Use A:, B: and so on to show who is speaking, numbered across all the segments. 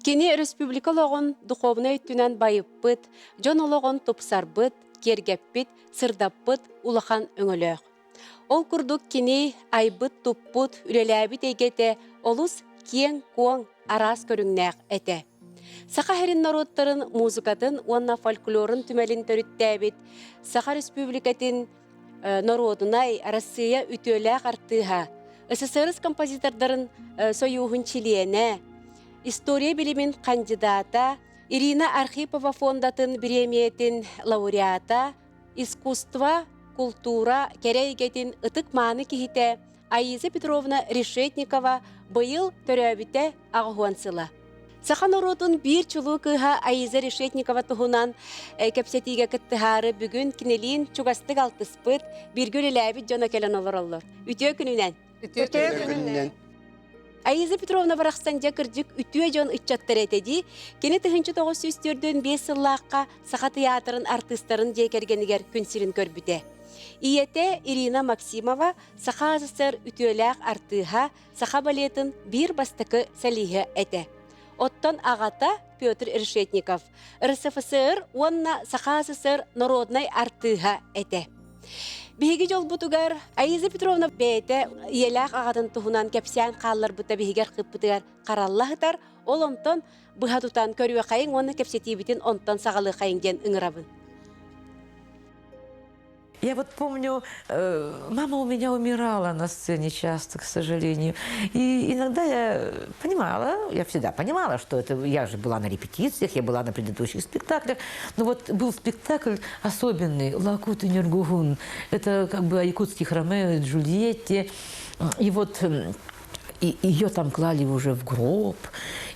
A: Кини республикалогон духовный түнен байыппыт, жон ологон тупсарбыт, кергеппит, сырдаппыт, улахан өңөлөк. Ол курдук кини айбыт туппут, үреләбит егете, олус киен куан арас көрүңнәк эте. Саха херин народтарын музыкатын, уанна фольклорын түмелин төрүттәбит, Саха республикатын народунай Россия үтөләк артыха, СССР композитордарын союхун чилиене, история билимин кандидата, Ирина Архипова фондатын премиятын лауреата, искусство, культура, керейгетин ытык мааны кихите, Аиза Петровна Решетникова быйыл төрөбите ағуансыла. Сахан оротун бир чулу кыха Аиза Решетникова туһунан кепсетиге кыттыхары бүгүн кинелин чугастык алтыспыт бир көреләбит жона келен олороллор. Үтө күнүнен. Аиза Петровна барахсанжа кырдык үтүө жон ыччаттар этеди. Кени 1904-дөн 5 сыллаакка Саха театрын артисттарын жекергенигер күнсирин көрбүтэ. Иете Ирина Максимова Саха СССР үтүөләк артыха Саха балетын бир бастыкы салиһе эте. Оттон агата Петр Решетников РСФСР уонна Саха СССР народной артыха эте. Биһиги жол бутугар Аиза Петровна бейте иеләк агатын туһунан кепсян қаллар бута биһигер кыппытыгар караллахтар, ол онтон быха тутан көрүө кайын онны кепсетибитин онтон сагалы кайын ден ыңырабын.
B: Я вот помню, мама у меня умирала на сцене часто, к сожалению. И иногда я понимала, я всегда понимала, что это... Я же была на репетициях, я была на предыдущих спектаклях. Но вот был спектакль особенный «Лакут и Нергугун». Это как бы о якутских Ромео и Джульетте. И вот ее там клали уже в гроб.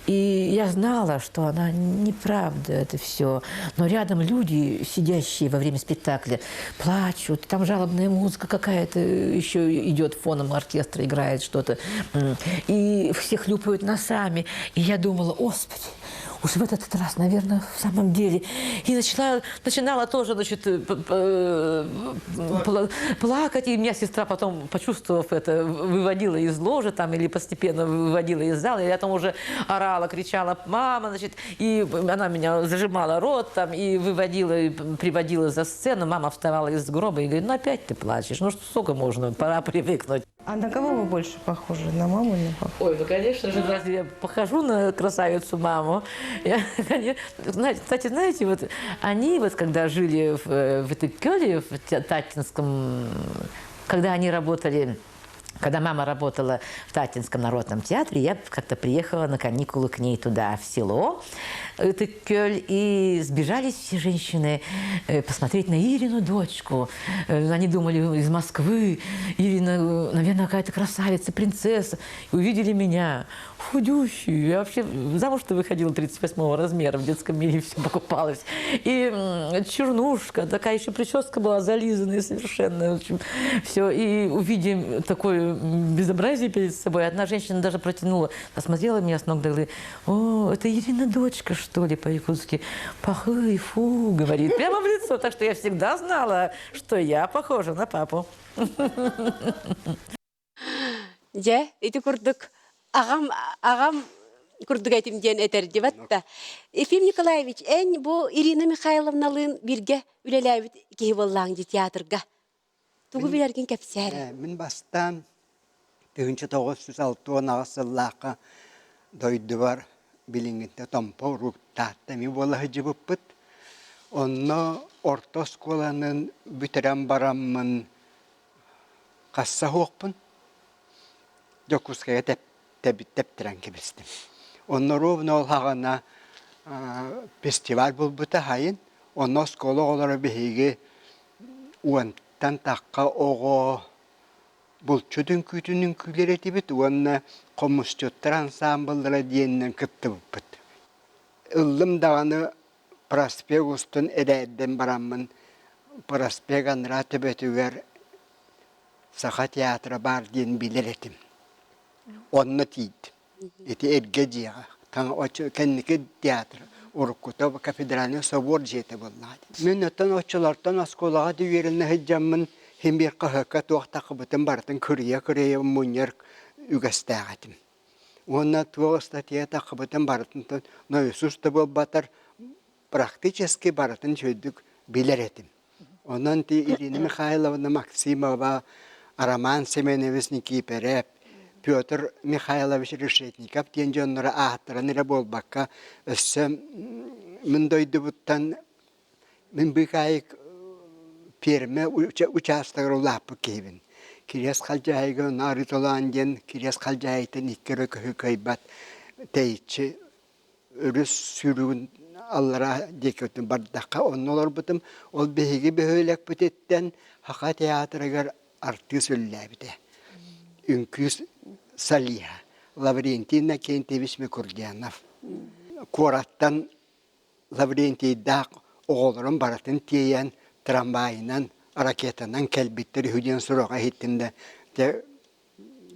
B: И я знала, что она неправда, это все. Но рядом люди, сидящие во время спектакля, плачут. Там жалобная музыка какая-то еще идет фоном, оркестра играет что-то. И все хлюпают носами. И я думала, Господи, уж в этот раз, наверное, в самом деле. И начинала тоже, значит, плакать. И меня сестра потом, почувствовав это, выводила из ложи там, или постепенно выводила из зала. И я там уже орала, кричала, мама, значит, и она меня зажимала рот там, и выводила, и приводила за сцену. Мама вставала из гроба и говорит, ну опять ты плачешь, ну что сколько можно, пора привыкнуть.
C: А на кого вы больше похожи, на маму или на папу?
B: Ой, ну конечно же, разве я похожу на красавицу маму? Кстати, знаете, вот они вот когда жили в этой Кёле, в Татинском, когда они работали... Когда мама работала в Татинском народном театре, я как-то приехала на каникулы к ней туда, в село, это Кёль, и сбежались все женщины посмотреть на Ирину дочку. Они думали, из Москвы, Ирина, наверное, какая-то красавица, принцесса. И увидели меня, худющую. Я вообще замуж-то выходила 38-го размера, в детском мире все покупалось. И чернушка, такая еще прическа была зализанная совершенно. В общем, все. И увидим такое безобразие перед собой. Одна женщина даже протянула, посмотрела меня с ног до головы. О, это Ирина дочка, что ли, по-якутски. Пахы, фу, говорит, прямо в лицо. Так что я всегда знала, что я похожа на папу.
A: Я, это курдук. Агам курдук айтым ден этер дебатта. Ефим Николаевич, бу Ирина Михайловналын бирге үлеләбит киһи боллаң театрга. Тугу билерген кепсәре.
D: Мен бастан 1906 агысыллаакка дойду бар билингенде томпо руктатта ми болла жибыппыт. Онно орто школанын бүтөрөн бараммын касса хокпун. Жокуская тептирен кебистим. Онно ровно олхагана фестиваль болбута хайын. Онно школа олары бихиги уантан такка ого булчудун күтүнүн күлери тибит уанна коммустчоттар ансамблдара диеннен кыттыбыппыт. Ыллым даганы проспегустун эдәдден бараммын. Проспеган ратыбетүгер Саха театры бар диен билер этим. Онны тиит. Эти эргедия, там очень кенники театр, уркутов кафедральный собор жете боллады. Мен оттан очылартан асколага дүйерилне хеджаммын хембер кахака тоқтақы бытын бартын көрия муньер үгәстәгатым. Онна туо статья тақыбытын барытын, но Иисус та бол батар практически барытын чөйдік билер етім. Онан ти Ирина Михайловна Максимова, Роман Семенович Никипарев, Петр Михайлович Решетников, тен жоннора ақтыраны болбаққа, өссі мен дойды бұттан, мен бұқайық перме участығыр олапы кейбін. Кирес қалжайғы нары толан ден, кирес қалжайытын иккері көй көйбат, тейчі үріс сүрігін аллара декетін бардаққа оның олар бұтым, ол бейгі бөхөлек бүтеттен хақа театрығыр артыс өлләбіді. Үнкіз Салиха, Лаврентина Кентевич Мекурдянов. Кораттан Лаврентийдақ оғылырын баратын тейен трамвайынан, ракетанан кәлбеттері хүден сұраға хеттінде.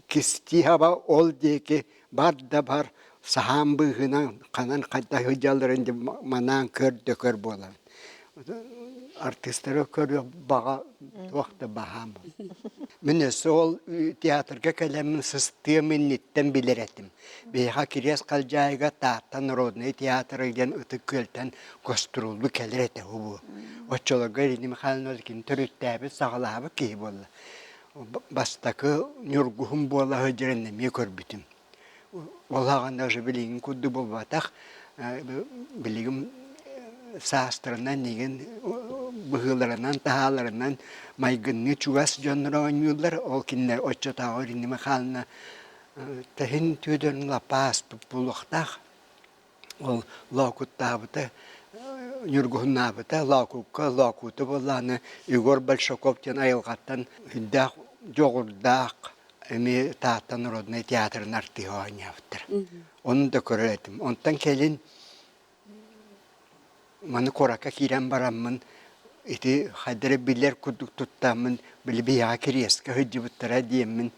D: Кісті хаба ол деке бар да бар сахан бұғынан қанан қайта хүдялырын манан көр болам. Артистері көрі баға уақыты бағам. Мен өсі ол театрға кәлемін сыстығы меннеттен білер әтім. Бейға керес қалжайға тақтан родный театрыден ұты көлтен көстірулы кәлер әті ұбы. Отчолығы Ирина Михайловна кін түріттәбі сағылабы кей болды. Бастақы нүргұхым бола højіріннеме көрбітім. Олағанда жы білігін күдді болбатақ, білігім састырынан неген бұғыларынан, тағаларынан майгынны чуғас жонлар ойнылар, ол кінлер отчотағы Ирина Михайловна тәхін түйдерін лапас бұлықтақ, ол лақуттабыты, нүргұхыннабыты, лақуты боланы Игор Большаковтен айылғаттан хүддақ, жоғырдақ, әме тақтан родный театрын артыға ойнабыттыр. Оны да көрір әтім. Онтан келін маны қорақа кирен барамын, ити қадыры білер күдік тұттамын, білі бейға керескі хүдді бұттыра деймін.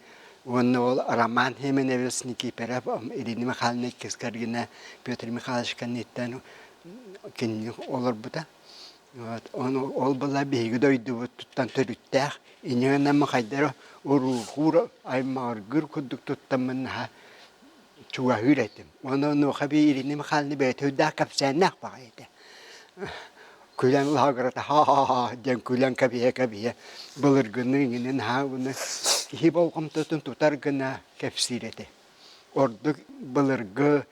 D: Оны ол Роман Семенович Никипарев, Ирина Михайловна кескергіне Петр Михайлович кәнеттен кеннің олар бұда. Ол бұла бейгі дойды бұттан түріттәқ, инеңінен қайдары ұрғыр аймағырғыр күдік тұттамын чуға үйретім. Оны қаби Ирина Михайловна бәйті үдәқ кәпсәнәқ баға еді. Күлән лағырата ха-ха-ха ден күлән кәбие бұлырғының енен бұны хи болғым тұтын тұтар ғына кәпсиреті. Ордық бұлырғы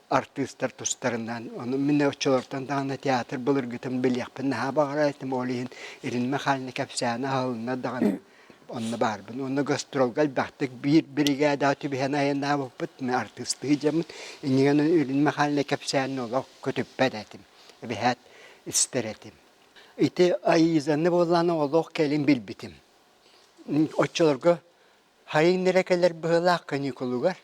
D: артистар тұстарынан, оны мен өтшілерден дағына театр бұлырғытын білеқпін бағыра әйтім олейін Ирина Михайловна кәпсәні ғалына дағына онны барбын. Оны гастролға бақтық бір бригада түбіген айына бұппыт мен артисты жамын. Инеген Ирина Михайловна кәпсәні олақ көтіп бәдәтім. Бәхәт істеретім. Ити айызаны боланы олық кәлін білбітім. Отчыларға хайын нерекелер бұғылақ каникулуғар.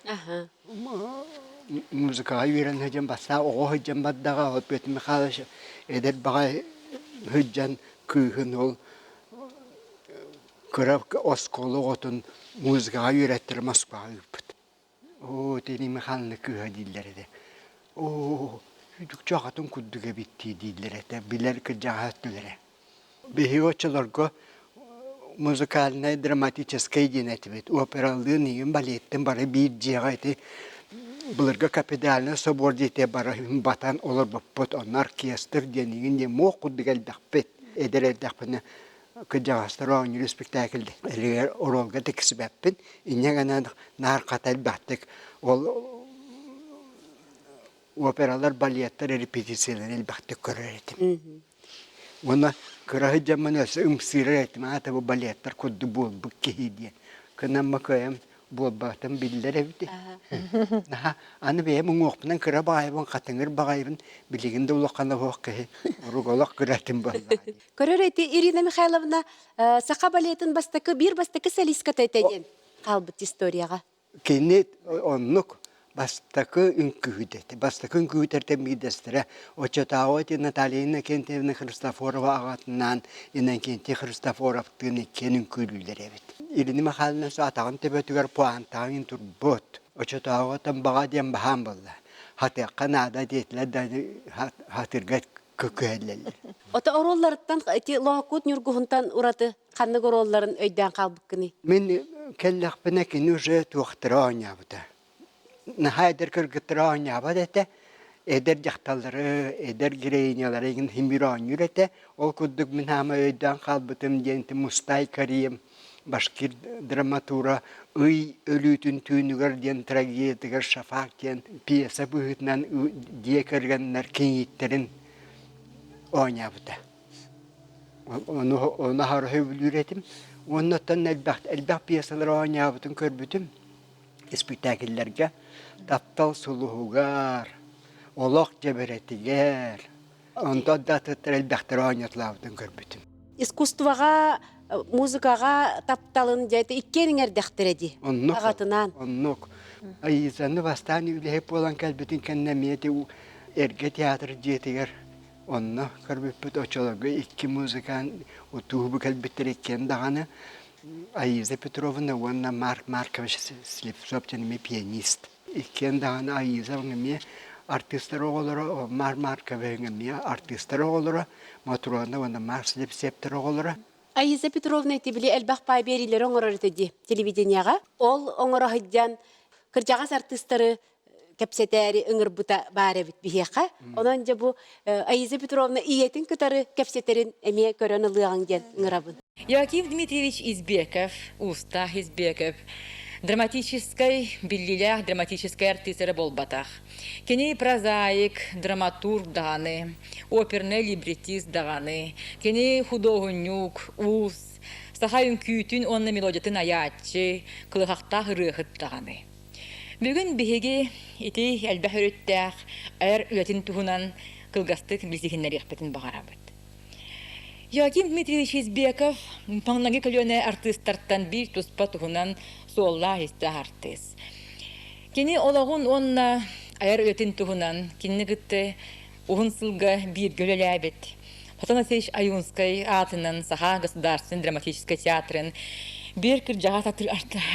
D: Музыкаға үйрен хүджен баса, оғы хүджен баддаға, от бөтім қалышы едер баға хүджен күйін ол көріп осколы отын музыкаға үйреттір Москваға үйіппіт. О, тені Михайловна күйі дейлер еді. О, үйдік жағатын күддіге бітті дейлер еді, білер кі жаға өттілері. Бейі отчыларға музыкальная драматическая единетвет. Опералды неген балеттен бары бір жеға еті. Бұлырға капитальный собор дете бары батан олар бұппыт. Он оркестр денеген де моқ күддігел дақпет. Эдер дақпыны күджағастыр оңыры спектакльді. Әлігер оролға текісі бәппін. Инегana нар қатал бәттік. Ол опералар балеттер репетициялар әлбәттік көрер етім. Оны кырағы жаман өсі үмсірер етім. Ата бұл балеттер күдді бол бұл кейден. Күнамма көйім бол бақтым білдер әвді. Аны бәйім ұңоқпынан кыра бағайбын, қатыңыр бағайбын, білігінде ұлаққаны оқ-кәй, ұрғолақ күрәтім болды.
A: Көрер әйті Ирина Михайловна сақа балетін бір бастықы сәлискат әйтәден қалбыт историяға.
D: Кенет онлық бастықы үнкүйдеті. Бастықы үнкүйдерді мейдестірі. Очатауыты Наталина Кентевна Христофорова ағатынан, инан Кенте Христофоровтың кен үнкүйділер әбет. Ирина Михайловна атағын тәбетігер пуантағын тұр бұд. Очатауытын баға ден бағам болды. Хатыққа нада дейтілер хатырға көкөйлелер.
A: Ота оролларыттан лоғакут нүргуғынтан ұраты қанның оролларын өйден қалбыққыны?
D: Мен кәлләқпіне кені уже туқтыра ойнабыды. наха эдер кыргыттыра оñabat ete, эдер жакталлары, эдер гирейнялары еген химирон юрете, ол курдук мен хама өйдан қалбытым денти Мустай Карием, башкир драматура, ый өлүтүн түүнүгөр ден трагедиягер шафак ден пьеса быһытынан дие кергеннер кеңиттерин оñabıta. Onu harı büyüretim. Ondan elbette piyasaları oynayabıtın körbütüm. Spektakillerge taptal suluğugar, olak ceberetiger. Ondan da tıttır elbette oynatlavıtın körbütüm.
A: Искусствоға, музыкаға тапталын жайты иккенің әрдәқтіреді. Ағатынан.
D: Onluk. Ayızanı bastani üle hep olan kalbitin kendemiyeti erge tiyatr jetiger. Onna körbüt oçologu iki muzikan utuğu kalbittir ikken dağını. Ayıza Petrovna, onna Markovich Slipsopçanımı piyanist. İkken dağını Ayıza onunla artistler oğulları, Markovich'in artistler oğulları, Matrona onna Mark Slipsopçer oğulları.
A: Айза Петровна етебілі әлбәқ пайберилер оңырар етеді телевиденияға. Ол оңыра хыджан кыржағас артистары кәпсетәрі үңір бұта бар әбіт бігеқа. Онан жа бұл Айза Петровна иетін күтары кәпсетерін әме көрін ұлыған ден үңірабын.
E: Иоаким Дмитриевич Избеков, Устах Избеков, драматический биллилях, драматический артистер болбатах. Кені прозаик, драматург дағаны, оперный либретист дағаны, кені художник, ус, сахайын күйтін онны мелодиятын аятчы, кылығақта ғырығыт дағаны. Бүгін бігеге еті әлбәх өреттәқ, әр үлетін туғынан кылғастық білсігінлер еқпетін бағарабыд. Иоаким Дмитриевич Избеков, паңнаги көлөне артисттарттан бір туспа туғынан суолла хисті артист. Кені олағын онна айар өтін туғынан, кені гітті уғын сылға бір гөлелі әбет. Патанасевич Аюнскай атынан Саха государственный драматический театрын бір кір жағат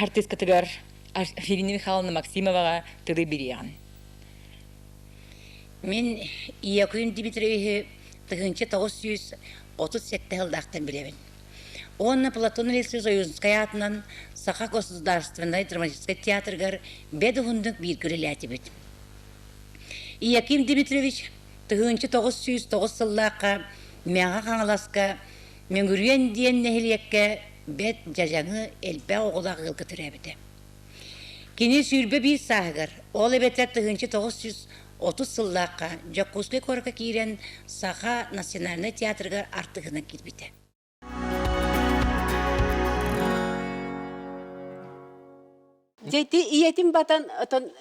E: артист катыгар Филина Михайловна Максимоваға тыры береған.
F: Мен Иоаким Дмитриевич 1937 жылдақтан білемін. Онна Платон Алексеевич Аюнскай атынан Саха государственный драматический театргар бедуғындық бір көрелі әтебет. Иоаким Дмитриевич 1909 жыллаққа мәңға қаңыласқа мәңгүрген дейін нәхілекке бет жажаңы әлбә оғылағы ғылғы түрәбіді. Кені сүйірбе бір сағығыр, ол әбетер 1930 жыллаққа Жакускай корқа кейрен Саха национальный театрға артығына кетбіді.
A: Жайты иетін батан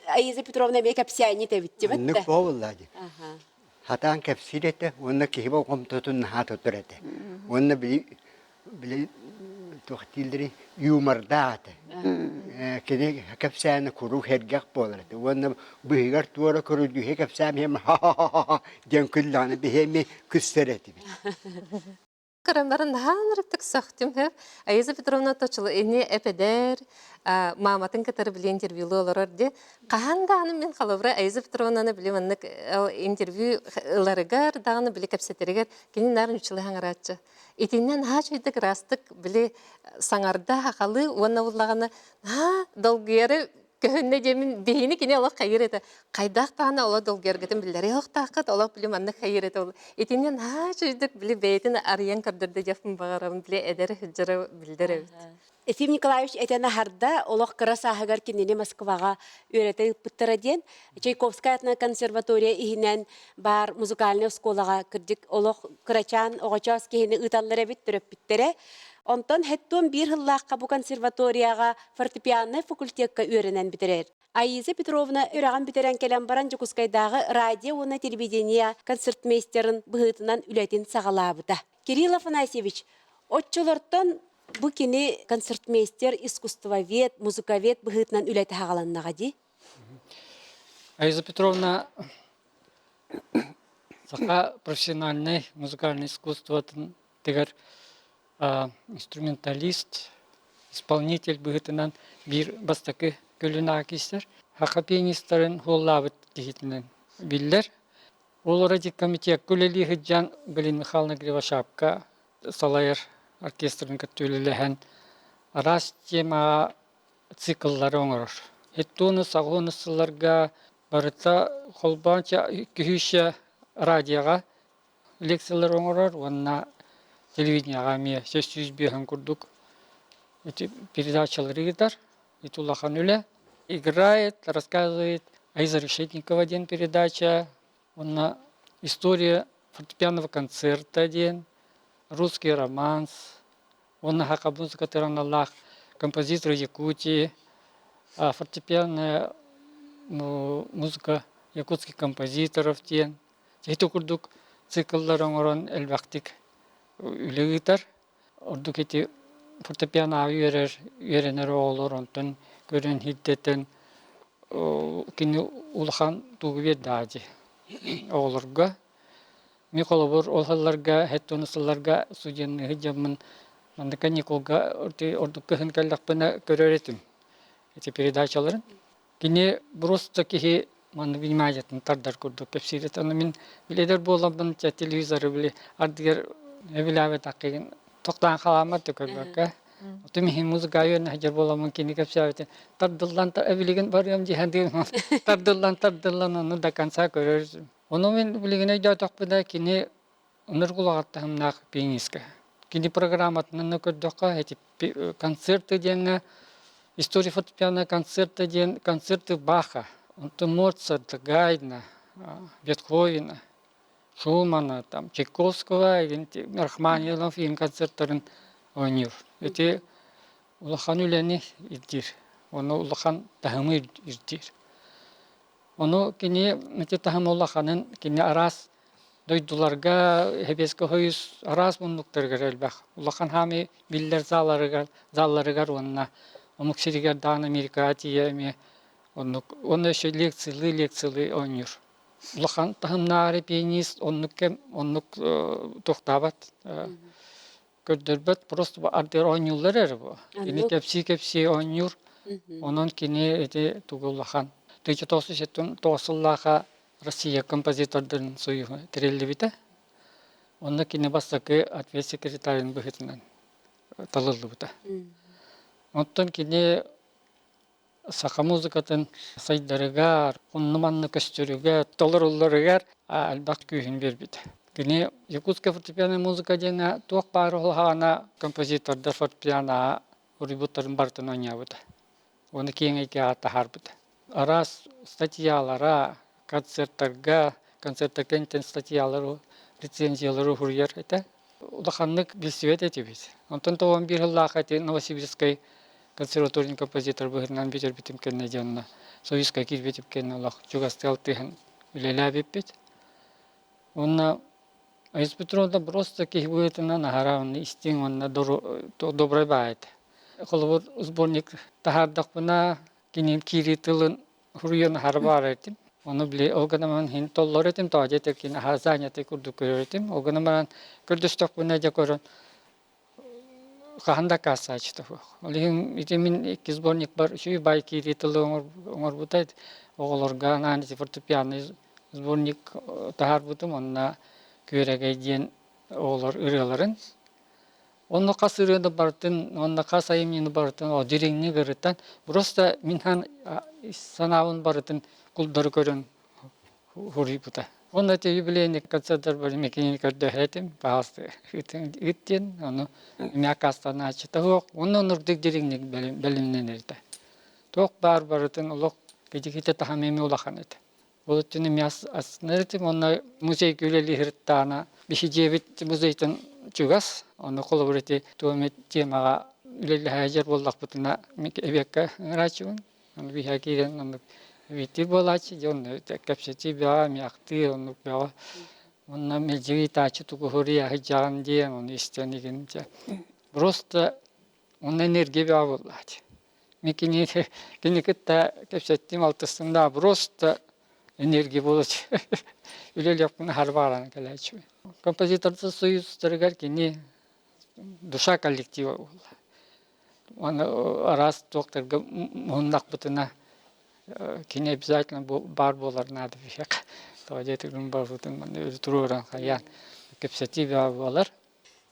A: Айза Петровна ме кәпсияне тәбітті бәтті?
D: Onluk boğulladı. Hatan kepsirete, onunla kihiba komutotun nahat oturete. Onunla bile tuhtilleri yumardaate. Kedi kepsiyane kuru hergah boğulete. Onunla bıhıgar tuğra kuru dühe kepsiyame hem ha ha ha ha diyen küllanı bihemi küstereti.
C: Karamların hanırıptık sahtım hep. Ayıza Petrovna toçulu eni epeder, mamatın katarı bile interviewlu olur diye. Kahan dağını men kalavra Ayıza Petrovna'nı bile manlık interviewlarıgar, dağını bile kapseterigar. Kenin narın üçülü hangaratçı. Etinden ha çöydük rastık bile sanarda hakalı, ona ullağını ha dolguyarı Көхөнне жемин бейни кине алак хайыр эте. Кайдак таана ола долгергетин билдер. Yak тақат алак биле манны хайыр эте ол. Этинен ха жүздүк биле бейтин арыян кырдырды жафын багарам биле эдер хыжыры билдер.
A: Ефим Николаевич этена харда олох кыра сахагар кинени Москвага өйрәтә пыттыра ден. Чайковская атна консерватория иһинен бар музыкальный школага кирдик олох кырачан огачас кehini ыталлары бит төрөп биттере. Онтон хеттон bir хыллакка бу консерваторияга фортепиано факультетка өйрәнән битерер. Айза Петровна өрәгән битерән келәм баран Жакускайдагы радио уна телевидение концертмейстерын быһытынан үләтин сагалабыта. Кирилл Афанасьевич, отчылыртан бу кини концертмейстер, искусствовед, музыковед быһытынан үләте хагаланнага ди.
G: Айза Петровна саха профессиональный музыкальное искусство тегер инструменталист, исполнитель быһытынан бир бастакы көлүнә кистер. Хака пианистларын холлабыт кихитнен биллер. Ол радикомитет көлели хыджан Галина Михайловна Кривошапка салайыр оркестрын көттөлеләһән арас тема цикллары оңорор. Хеттоны сағонысыларға барыта холбанча күхіші радиоға лекциялар оңырар, онна телевиденияға ме сөз бейхін күрдік. Передачалары гитар, Улахан Юля играет, рассказывает. Айза Решетникова один передача, онна история фортепианного концерта один, русский романс, онна хака музыка Тираналлах, композитор Якутии, фортепианная музыка якутских композиторов тен. Это курдук цикллар оңорон элбактик үлегитар. Ордук эти фортепиано үйренер оғылыр онтын көрін хиддетін кені улахан туғы берді оғылырға. Ми қолыбыр олғаларға, хеттонысыларға суденні хиджамын мандыка Николға ордук көхін кәлдақпына көрер етім. Эти передачаларын. Кені просто кехи манды внимательно тардар көрдік кепсирет. Аны мен біледер боламын телевизоры біле ардығыр әбіләвет ақиын тоқтан қаламат көрбәкке. Оты мехин музыка үйеріне хәжер боламын кені кепсирет. Тардылдан әбілеген барыям жихан дейін. Тардылдан оны да канса көрер. Оны мен білеген әйді атақпыда кені ұныр құлағаттағым нақ пианистка. Кені программатынан көрдіққа концерты дейінгі история фортепиано концерта ден концерты Баха, Моцарта, Гайдна, Бетховена, Шумана, там Чайковского, Рахманинов и концерттарын ойныр. Эти улахан үләне ирдир. Оны улахан тахымы ирдир. Оны кене эти тахым улаханын кене арас дойдуларга хебеске хойус арас мундуктаргар элбах. Улахан хами биллер залларыгар онна Омуксиригер дан Америкатия, он еще лекции онюр. Улахан тахымнары пианист, оннук тохтабат. Көрдөрбөт просто ардер онюллар эрбо. Кини кепси онюр. Онон кини эти тугулахан. Тыйча тосы сеттун тосыллаха Россия композитордарын суyu трелли бите. Онна кини бассакы ответ секретарин быхытынан талылды бута. Оттон кини саха музыкатын сайдарыгар, оннуманны көстөрүгө, толорулларыгар албак күйін бербит. Кини якутская фортепиано музыка дена туак бары олхана композитордар фортепиано урибуттарын бартын ойнябыт. Оны кеңейке атахарбыт. Арас статьялара, концерттар кенттен статьялары, рецензиялары хурьер это. Улаханнык билсивет этибит. Онтон тоон бир хыллака Новосибирской консерваторный композитор быгырнан битер битим кенне жанна. Союзка кир битип кенне Аллах чугастел тыгын үлелә биппит. Онна Айспетронда просто кихбуетна нахаравны истин онна добрый байт. Холбор сборник тахардакпына кинин кири тылын хуруян харбар этим. Оны биле оганаман хин толлор этим таажет кин хазаньяты курду көрөтим. Оганаман көрдөстөкпүнө жакорон Хаханда касса ачты. Олин итемин iki сборник бар, шуй бай кири тылы оңор бутайт. Оголорга нани фортепиано сборник тахар бутум онна көрөгөй ден оголор ырыларын. Онна касырыды бартын, онна касайымны бартын, о диреңни көрөтөн. Просто минхан санабын бартын кулдар көрөн хури бута. Онна те юбилейный концерттер бар мекени көрдөһетим, баасты. Үттен, оны мякастан ачыта хок, оны нурдык диреңник белимнен эрте. Ток бар-барын улок кедиките тахамеми улахан эти. Ол үттен мяс аснертим, оны музей күлели хирттана, бишижебит музейтен чугас, оны колобрети туамет темага үлели хажер болдак бутына эбекке рачун, оны бихакирен, оны Вити болачи, он капсети бя мякты, он бя, он на мельджи тачи тугурия хиджан ден, он истянигин. Просто он энергия бя болачи. Микини киникта капсети малтысында просто энергия болачи. Үлел япкына харбаран калачи. Композиторды союзтарыгар кини душа коллектива болла. Он раз докторга мундак бутына Кини обязательно бар болар надо век. Тоодетигин барбутун өзү туруран хаян кепсети болар.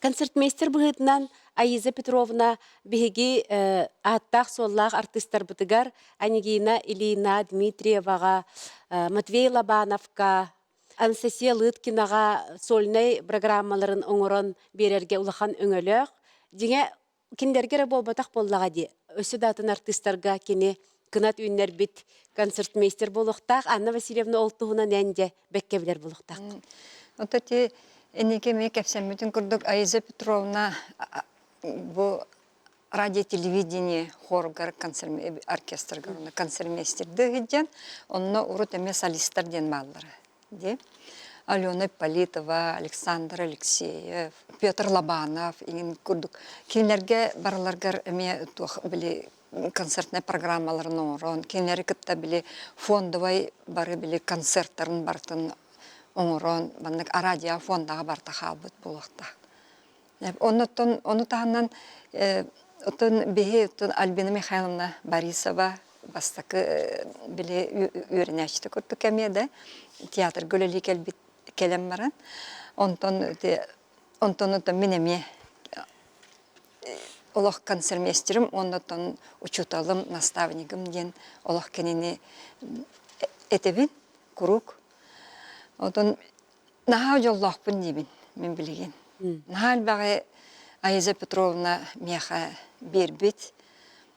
A: Концертмейстер быһытынан Аиза Петровна биһиги аттах соллах артисттар бытыгар Анигина Илина Дмитриевага, Матвей Лобановка, Анастасия Лыткинага сольный программаларын оңорон берерге улахан өңөлөк. Диңе киндергере болбатах боллага ди. Өсү датын артисттарга кини кынат үннер бит концертмейстер болуктак, Анна Васильевна олтугуна нэнде беккебилер болуктак.
H: Отати энеке ме кепсеммитин курдук Аиза Петровна бу радио телевидение хоргар оркестрга концертмейстер дегиден, онно урут эме солисттар ден баллары. Ди Алена Политова, Александр Алексеев, Петр Лобанов, ин курдук. Кинлерге барларгар эме тух били концертный программаларын орон, кинлери кытта били фондовый бары били концерттарын бартын оңорон, баннык радио фондага барта хабыт булакта. Оны таһаннан отон беhe Альбина Михайловна Борисова бастакы биле үйренәчте күртү кемеде театр гөлели келем баран. Онтон минеме олох концертмейстерим, онтон учуталым наставникым ден олох кенени этебин курук. Онтон наха жоллахпын дебин мен билеген. Нахал багы Аиза Петровна меха бербит,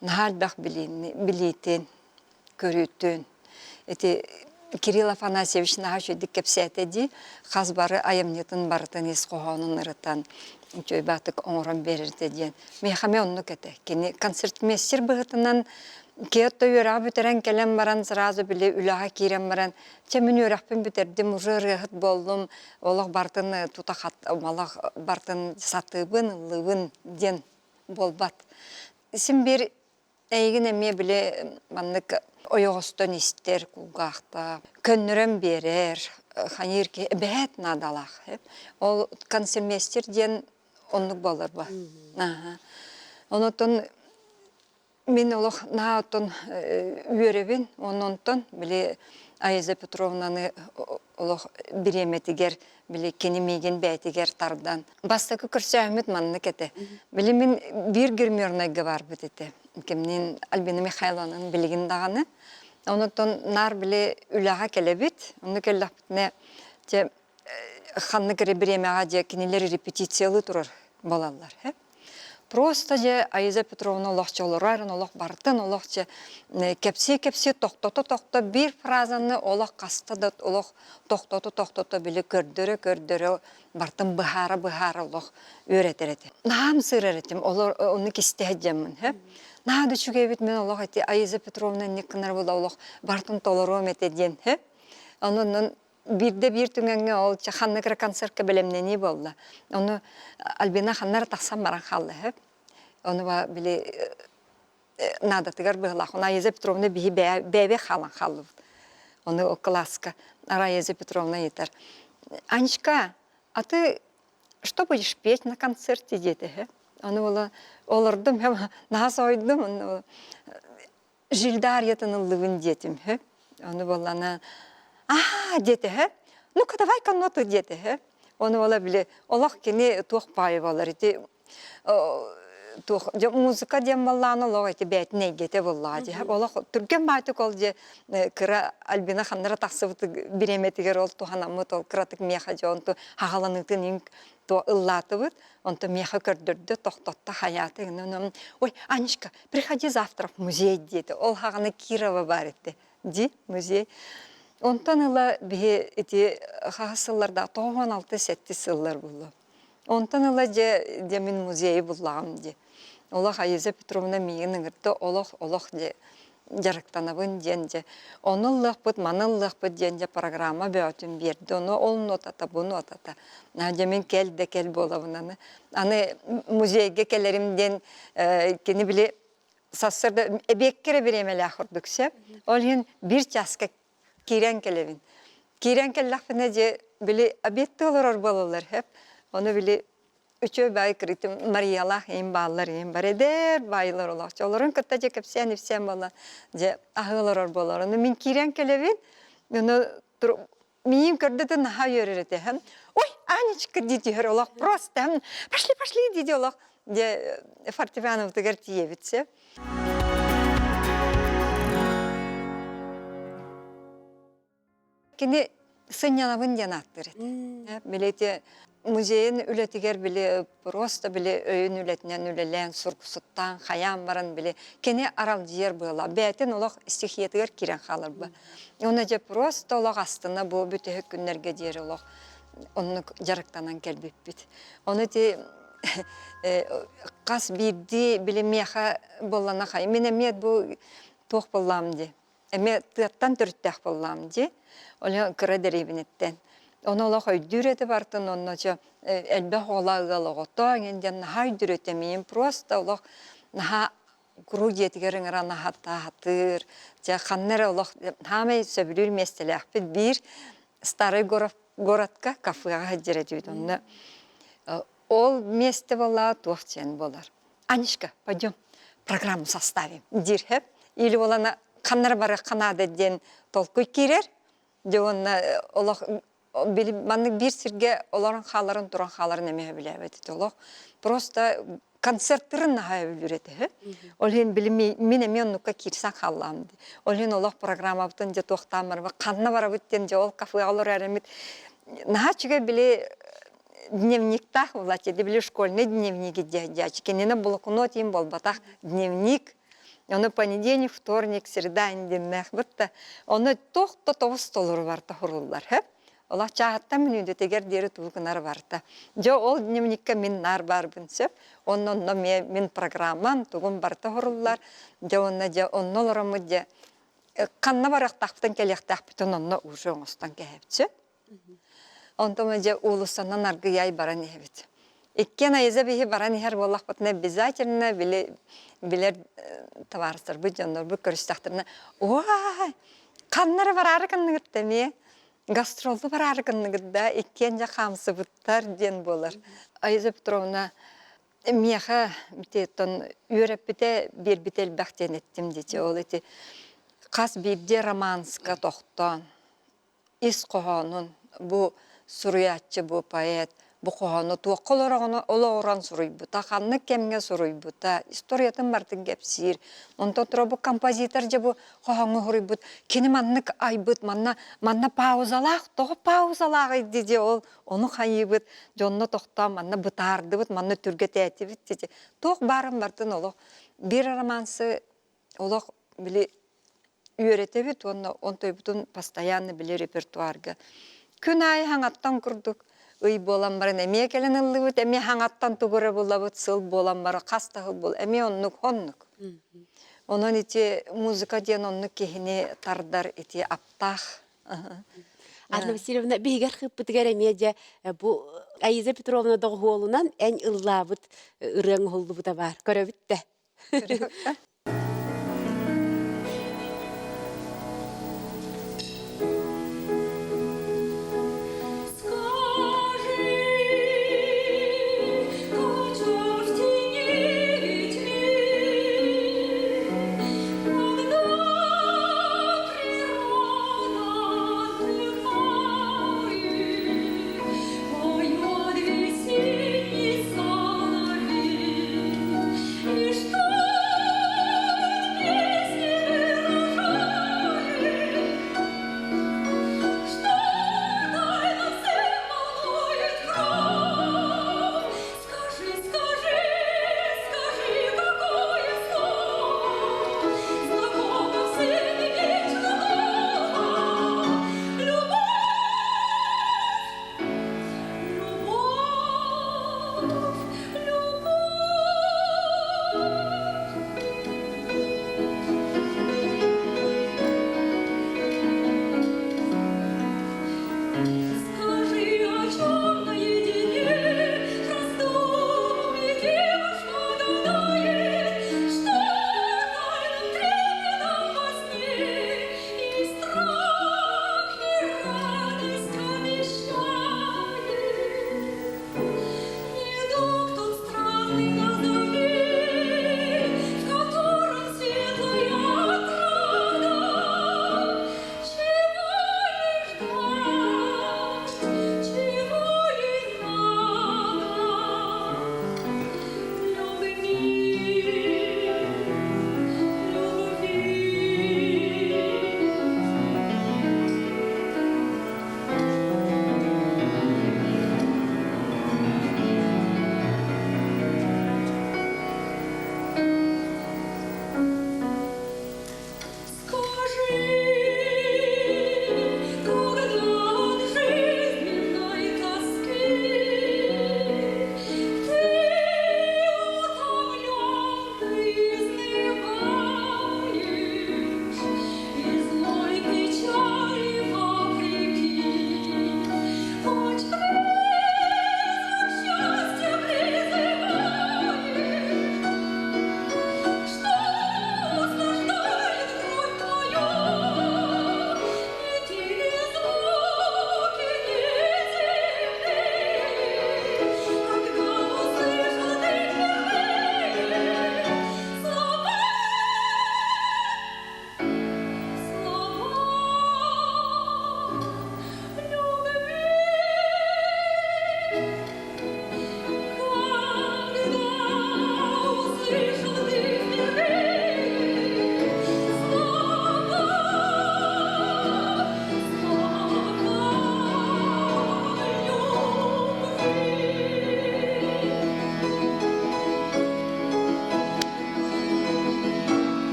H: нахал баг билетен, көрүтөн. Эти Кирилл Афанасьевич наха шөйдік кепсәті ди, қаз бары айымнетін бартын есқоғанын ұрытан чөй батык оңырын берірді ден. Мехаме онны кәті. Кені концертмейстер бұғытынан Киотто юрах бүтерен келем баран сразу биле үлаға кирем баран. Чемін юрахпен бүтердім, уже рехет болдым. Олық бартын тутахат, малақ бартын сатыбын, лывын ден болбат. Сім бір әйгін әме біле маннык ойоғыстан істер кулғақта. Көннірен берер, ханерке бәт надалақ. Ол концертмейстер ден онлық болыр ба. Онытын мен олық наатын үйеребін, онынтын біле Аиза Петровнаны олық біреметігер, біле кенемеген бәйтігер тардан. Бастықы көрсе әмет манны кәті. Біле мен бір гермернайға бар бітеті. Кемнен Альбина Михайловнын білеген дағаны. Онынтын нар біле үліға келе біт. Оны келі бітіне қанны кірі біремеға де кенелері репетициялы тұрыр болалар. Просто же Аиза Петровна олақчалырарын, олақ бартын, олақча кепсе тоқтоты бір фразаны олақ қастадат, олақ тоқтоты білі көрдірі бартын бұхары олақ өретіреді. Нағам сыр әретім, оны кестәдемін. Нағады чүгебет мен олақ әте Аиза Петровна некінар бұл олақ бартын толырым әтеден. Оның бірде бір түңгенге ол қаннықыр концертке білемнені болды. Оны Альбина қаннар тақсан баран қалды. Оны біле надатығар бұғылақ. Оны Аиза Петровна бігі бәбе қалан қалды. Оны о класска. Аиза Петровна етер. Анечка, а ты что будешь петь на концерте, дети? Оны олырдым, нағас ойдым. Жилдар етінің лывын детім. Оны болана... дети, ну-ка, давай-ка ноты, дети, оны ола біле, олақ кені тоқ байы болар, музыка дем болланы, олақ еті бәтіне геті боллади, олақ түрген байтық ол де, кіра Альбина қандыра тақсыбыты біреметігер ол туғанамыт, ол кіратық меха же, онты хағаланытын ең ыллаты бұд, онты меха көрдірді, тоқтатта хаяты, ой, Анечка, приходи завтра в музей, дети, ол хағаны Кирова бар етті, ди, музей. Онтан ыла бе эти хасылларда 96-7 сыллар булды. Онтан ыла же мен музей буллагам де. Олах Аиза Петровна миген ыңырды олах де жарықтанабын ден де. Оныллық бұд, маныллық бұд ден де программа бөтін берді. Оны ол нотата, бұл нотата. Наде мен кел болабынаны. Аны музейге келеримден кені біле сасырды беккері біремелі ақырдықсы. Ол ен бір часка Кирен келевин. Кирен келлахпына же били обетті олар болалар хеп. Оны били үчө бай критим Мариялах ем баллар ем баредер байлар олақ. Оларын кытта же кепсен ифсен болар. Же ахылар болар. Оны мен кирен келевин. Оны миим көрдеді наха йөререте хем. Ой, Анечка диди олақ просто. Пошли диди олақ. де фортепиано тигер тиебитсе. Кини сынялабын ден аттырет. Билете музейин үлетигер биле просто биле өйін үлетінен үлелен суркусуттан хаян баран биле кини арал жер была. Бәтін олақ стихиятыгер кирен қалыр ба. Оны же просто олақ астына бұл бүті күннерге дер олақ оны жарықтанан келбеп бит. Оны те қас бирди биле меха боллана хай. Мен эмет бұл тоқ боллам де. Эмет тыаттан түрттәк боллам де. Олы кыра деребинеттен. Оны олақ өйдүреті бартын, оны жа әлбә қолағыл оғыта, енден наға өйдүреті мен просто олақ наға күру жетігерін ара наға тағатыр. Жа қаннары олақ хамай сөбілір местелі ақпет бір старый городқа кафеға жәрет оны. Ол месте бола туақчен болар. Анишка, пойдем, программу составим. Дирхеп, или олана қаннары бары қанады ден толқы керер, де оны олақ маннык бир сирге оларын халарын туран халарын эме билебет олох просто концерттарын нахай билүрете олен билми мен эме оннукка кирсен халлам олен олох программаптын же токтамыр канна барабыттен же ол кафе алыр эремит нахачыга биле дневниктах влаче биле школьный дневники дядячки кенене блокнот им болбатах дневник. Оны понедельник, вторник, среда, инденнах бытта. Оны тоқта тоғыз столыры барта хұрылдар. Олақ чағатта мүнінде тегер дері туылғынар барта. Жо ол дневникка мен нар бар бүнсіп. Онны мен программан туғын барта хұрылдар. Жо онны оларымы же қанна барақ тақптан келек тақпытын онны ұжы оңыстан кәйіпсі. Онтымы же ұлысанан арғы яй баран ебет. Еккен айыза бейі баран ехер болақ бұтына обязательно билер товарыстар бұл жандар бұл көрістақтарына ой, қаннары барары кіннігітті ме? Гастролды барары кіннігітті еккен жа қамсы бұттар ден болар. Айыза Петровна меха үйреп біте бір бітел бәқтен еттім дете. Ол еті қас бірде романска тоқтан, ис қоғанын, бұл сұруятчы, бұл поэт, bu qoğanı tuğqol ola oran suruybuta, xanны kemge suruybuta, istoriyatın bartın gepsir. Ondan sonra bu kompozitor je bu qoğanı huruybuta, keni manныk aybıt, manna pauzalaq, toğu pauzalaq dedi ol, onu xayıbıt, jonno toqta manna bıtardıbıt, manna türge təyətibit dedi. Toq barın bartın oluq. Bir romansı oluq bile üretebit, on toybutun постоянно bile repertuarga. Күн ay hangattan kurduk. Үй болан барын әме келін ұлыбыт, әме хаңаттан тұғыры болабыт, сыл болан бары қастағы бол, әме оннық. Онын ете музыка ден оннық кехіне тардар ете аптақ.
A: Анна Васильевна, бейгер қыппытығар әме де бұл Айза Петровна доғуолынан ән ұллабыт ұрың ұлыбыта бар. Көрі бітті.
I: И что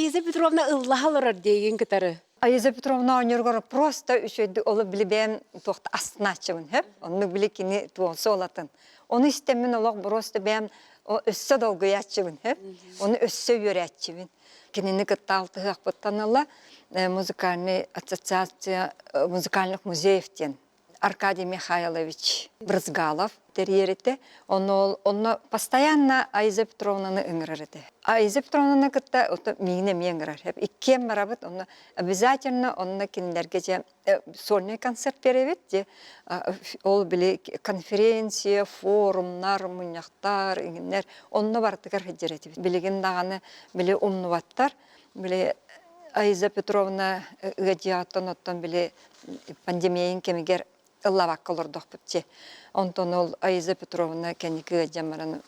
A: Аиза Петровна ыллахалырар дейген кытары.
H: Айза Петровна онергор просто үшөйді олы білібен тоқты астыначымын, хеп? Оны білі кені туонсы олатын. Оны істемін олақ просто бәм өссі долғы ятчымын, хеп? Оны өссі үйрәтчымын. Кенені кытта алты хақпыттан алла музыкальный ассоциация музыкальных музеевтен. Аркадий Михайлович Брызгалов терьерите, он постоянно Айза Петровнаны ыңырырыды. Айза Петровнаны кытта мигне меңгірар. Иккем барабыт, он обязательно онна киндерге сольный концерт беребет, ол биле конференция, форумнар, муньяктар, ингенер, онна бартыгар хеджерети. Билеген дағаны биле умнуваттар, биле Айза Петровна гадиаттан оттан биле пандемияин кемигер ыллабак колордох бутче. Онтон ол Айза Петровна кеники жамараны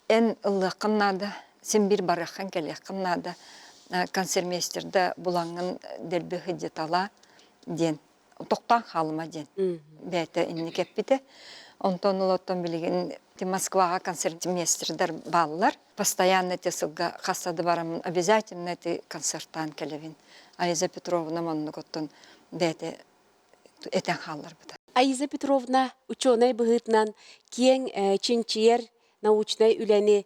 H: эн ыллакыннада, сен бир баракан келекыннада концертмейстерде булаңын дерби хыджетала ден. Токтан халыма ден. Бәйті инни кеппите. Онтон олоттан билеген Москвага концертмейстердер баллар. Постоянно те сылга хасады барамын. Обязательно те концерттан келевин. Айза Петровна манны коттон бәйті этен халлар бұда.
A: Аиза Петровна ученый быгытнан кең чинчиер научный үләне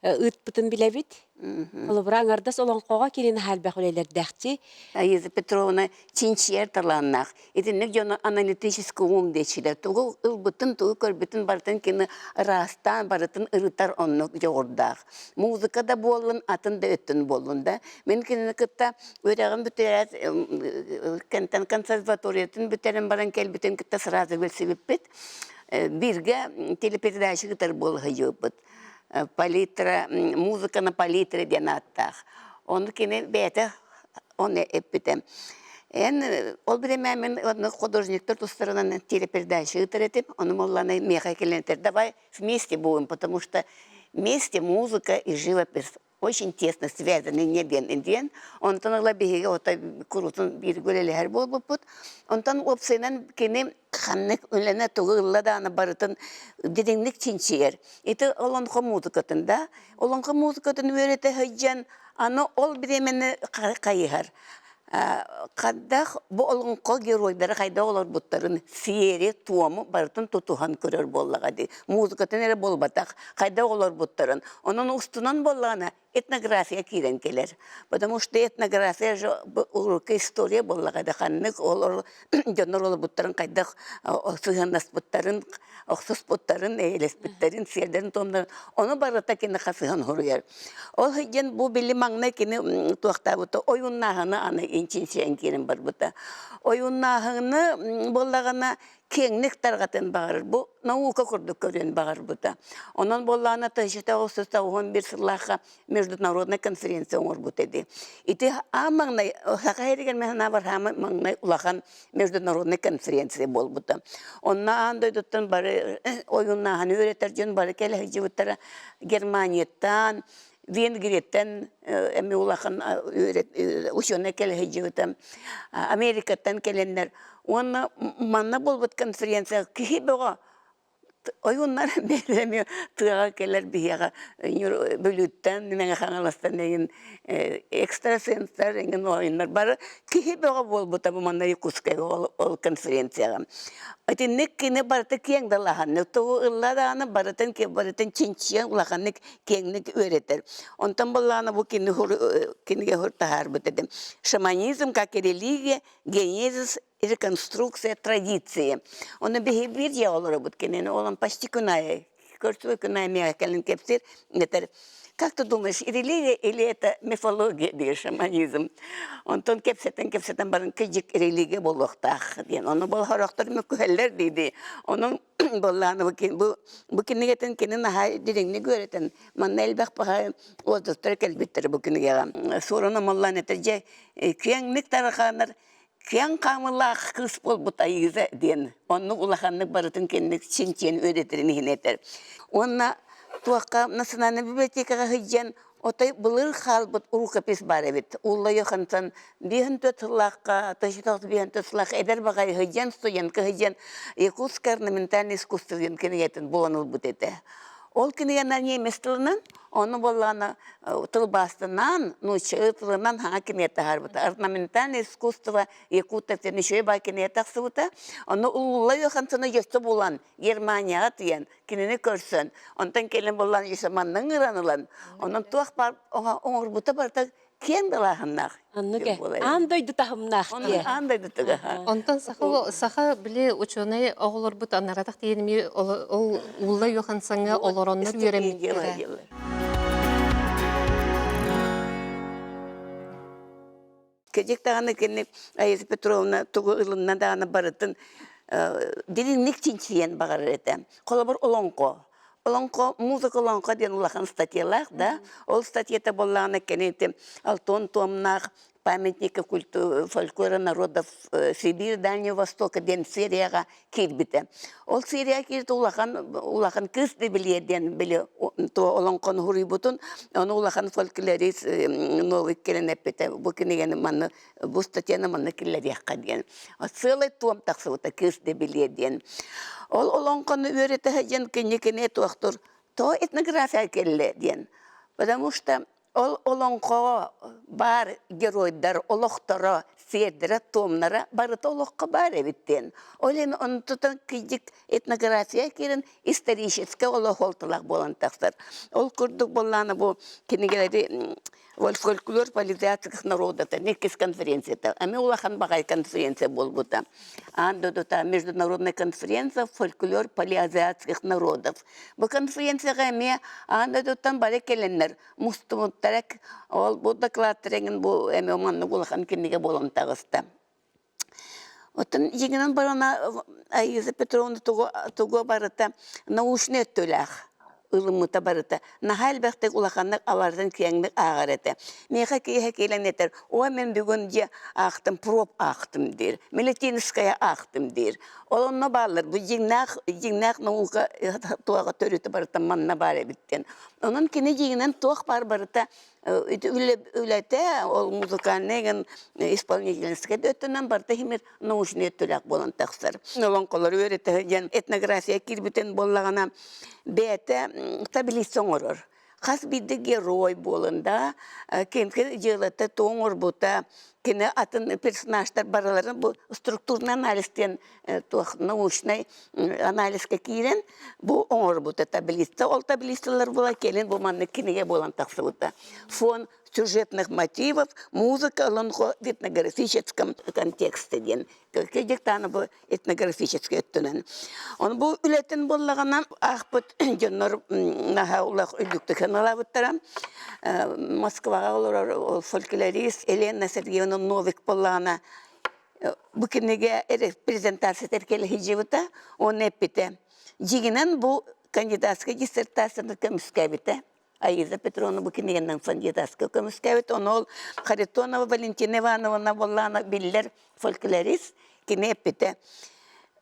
A: ытпытын билебит. Олыбыран ардас олон қоға келен халбақ үлелер дәқти.
I: Аиза Петровна чинчиер таланнақ. Етіннік жоны аналитический ум дечілер. Туғы ылбытын, туғы көрбітін бартын кені растан барытын ырытар оннық жоғырдақ. Музыка да болын, атын да өттін болын да. Мен кені кітта өрәғын бүтерәт, кәнтен консерваториятын бүтерін баран кәлбітін кітта сразу бөлсебіп бірге телепередачы кітар болығы жөпіт. Палитра, музыка на палитре денаттах. Он кене бете, он эппите. Ол время мен художниктер ту стороны телепередачи итаретип, он молланы меха келентер. Давай вместе будем, потому что вместе музыка и живопись очень тесно связаны не ден. Он тон лабиге вот курутун бир гөлелер болбут. Он тон опсенен кене ханнык үләне тугылла да аны барытын дедеңник чинчиер. Ите олон музыкатын да, олон музыкатын өрете хыҗан, аны ол биремене кайыгар. Каддах бу олон геройдары кайда олар буттарын сиере туамы барытын тутухан көрөр боллага ди. Музыкатын эре болбатак, кайда олар буттарын. Онун устунан боллагана этнография кирен келер. Потому что этнография же уроки история боллага да ханнык олар жонор олар буттарын кайда сыганас буттарын, оксус буттарын, элес буттарын, сиердерин томдарын. Оны барыта кене хасыган хоруяр. Ол хыҗан бу били маңна кене туакта бута оюннаганы аны инчинсен кирен бар бута. Оюннаганы боллагана кеңник таргатын багыр. Бу наука курдук көрен багыр бута. Онон боллана ташыта 11 сыллаха международная конференция оңор бутеди. Ити амаңнай хакайреген мехна бар хамаңнай улахан международная конференция бол бута. Онна андойдуттан бары оюннаганы өретер бары келе жибуттара Германияттан Венгрияттан эми улахан ученый келе жибутам Америкаттан келеннер. Он манна болбут конференция кихибега oyunlar belirlemiyor. Tığa keller bir yağa bölütten, nene kanalastан деген экстрасенстер деген oyunlar. Bari kihi beğa bol bu tabi manları kuskaya ol konferensiyaga. Atinek kine barıta kiyeng da lahanne. Tuğu ılladağını barıtan çinçiyen ulahannek kiyengnek öğretir. Ondan bollağına bu kine hor tahar bu dedim. Шаманизм как религия, генезис и реконструкция традиции. Он бир яволары бут кенен, он почти куная. Короче, куная мягкален кепсир. Как ты думаешь, религия или это мифология, где шаманизм? Он тон кепсетен баран кыжик религия болохтах. Он был характер мекухеллер диди. Он болланы bu kinigeten kinin hay didingni göreten. Man elbaq baha ozdustır kelbitter bu kiniga. Soruna mallan eterje kiyengnik tarakanlar Kyan kamıla kız bol butayıza diyen. Onu ulakanlık barıtın kendilik çinçen öğretirini hineter. Ona tuakka nasıl biblioteka hıccan otay bulur hal but urukapis barabit. Ulla yohantan bihan tutlaka, taşıtak bihan tutlaka eder bagay hıccan stoyan ka hıccan Yakutsk ornamентальный искусство keniyetin bulanıl butete. Ол кинегенна немес тылынан, оны болланы тылбастынан, чыгы тылынан хаңа кинета харбыта. Орнаментальное искусство Якутов нишөй бай кинета сыбыта. Оны улла йохантыны йөсті болан, Германияға тиен, кинени көрсін. Онтан келен болан йосаманның ыранылан. Онын туақ бар, оңыр бұта барта кен балағыннақ.
A: Анныге, андойды тахымнақ
I: Оны
A: те.
I: андайды тұға.
C: Онтан саха біле ученый оғылыр бұт анаратақ дейінімі ол улла йохансаңа олороннар үйереметтері.
I: Кедек тағаны кенне Айыза Петровна тұғы ылынна дағаны барытын деріннік чинчиен бағар еті. Қолы бір олонқо. Олонқо, музыка олонқо ден улахан статьялақ, да? Ол статьята болағына кенеті алтон томнақ, памятников фольклора народов Сибирь, Дальнего Востока ден серияға келбіті. Ол серия келді улахан кісті біледен біле олонқон хұрый бұтын, оны улахан фольклорист новый келен әппеті. Бұл кенеген манны, бұл статьяны манны келер яққа ден. Сылай туам тақсы бұта кісті біледен. Ол олонқоны өреті хәден кене туақтыр. То этнография келі ден. Потому что ол олонқо бар геройдар, олоқтары, сердері, томнары, барыты олоққа бар әбіттен. Олен оны тұтан кейдік этнография керін историческе олоқ олтылақ болан тақсыр. Ол күрдік боланы бұл кенегелері фольклор поляризациялық народата, некес конференцията. Ами улахан бағай конференция бол бұта. Андодота международная конференция фольклор поляризациялық народов. Бұл конференцияға ами андодотан бары келенлер. Мұстымыттарак ол бұл докладтарыңын бұл ами оманны улахан кенеге болан тағысты. Отын егінен барына Айыза Петровна тұғы барыта наушны өттіләқ. Ылымыта барыта. Нахал бәқтік улақанлық алардан кеңлік ағар еті. Меха кейхе келен етер. О, мен бүгін де ақтым, проб ақтым дер. Мелетинская ақтым дер. Олонна балыр. Бұл еңнақ науға туаға төріті барыта манна бар әбіттен. Onun kine jiginen toq par barıta ülete ol muzikальный исполнительский ötünden barıta himir nauşne tülak bolan taqsar. Olan qolar öğrete gen etnografiya kirbiten bollagana bete stabilizasyon oror. Қас биді герой болында, кемке желата тоңыр бұта, кені атын персонаждар бараларын бұл структурный анализтен, научный анализге кейлен, бұл оңыр бұта таблица. Ол таблицалар бұла келен, бұл манны кенеге болан тақсы бұта. Фон сюжетных мотивов, музыка, лонхо в этнографическом контексте ден. Кедектаны бұл этнографический өттінен. Он бұл үлетін болағана ақпыт жоннор наға ұлақ үлдікті каналабыттара. Москваға олар фольклорист Елена Сергеевна Новик болағана бұл кенеге презентация теркелі хидживыта, он эппіті. Жигінен бұл кандидатская диссертацияны көміске біті. Айыза Петровна Букиненнің кандидатская көміске біті. Он ол Харитонова Валентина Ивановна болағана биллер фольклорист кене эппіті.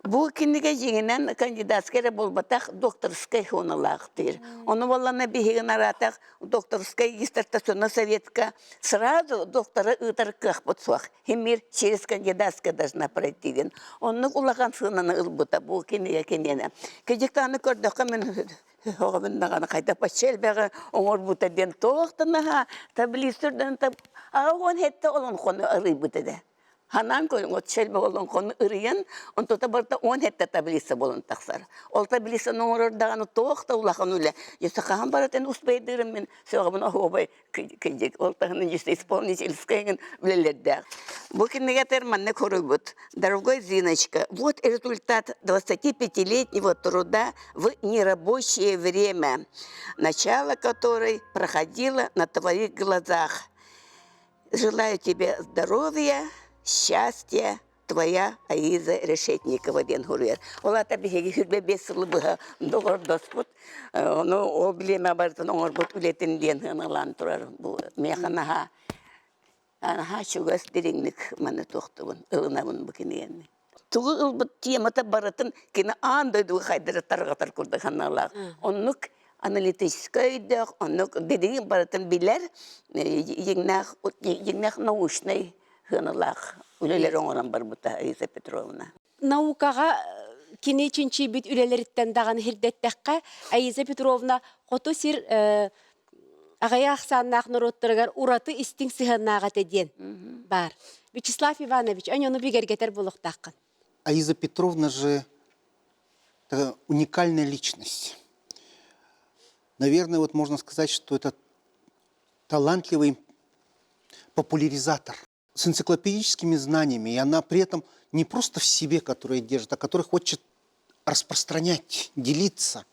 I: Бұл кенеге жеңінен кандидатская болбатақ докторская хонылақтыр. Оны болана бігін аратақ докторская диссертационна советка сразу доктора ұтар қақ бұтсуақ. Хемир через кандидатская должна пройти. Оны ұлаған сынаны ұлбыта бұл кенеге кенені. Кедектаны көрдіққа мен оғымындағаны қайта пашел бәғі оңыр бұта ден тоқтынаға таблистерден ағын хетті олон қоны ұрый бұтады. Hanaan koyun o çelbe olan konu ırıyan, on tuta barda 10 hektar tablisa bolun taksar. Ol tablisa nomor dağını toğda ulakan öyle. Yasa kahan baraten uspaydirim men, sevabın ahobay kıyacak. Ol tağının işte исполнительская влелердер. Bu книга терманне корубут. Дорогой Зиночка, вот результат 25-летнего труда в нерабочее время, начало которой проходило на твоих глазах. Желаю тебе здоровья, счастья, твоя Аиза Решетникова ден хурер. Ола табиһиги хүрбе 5 сылы быһа догор доспут. Оны о билеме бартын оңор бут үлетин ден хыналан турар. Бу механаха. Анаха чугас диринник маны тоқтыбын, ылынабын бу кенен. Тугу ылбыт темата баратын кene андай ду хайдыра таргатар курды ханалар. Оннук аналитический дэх, оннук дедин баратын билер еңнах научный хыналах. Үлелер оңыран бар бұта Айыза Петровна.
A: Наукаға кини чинчи бит үлелериттен даган хирдеттекке Аиза Петровна хоту сир агая ахсаннах нороттаргар ураты истин сыханнага теден бар. Вячеслав Иванович, анёну бигергетер булуктаккын.
J: Аиза Петровна же уникальная личность. Наверное, вот можно сказать, что это талантливый популяризатор с энциклопедическими знаниями, и она при этом не просто в себе, которая держит, а которая хочет распространять, делиться.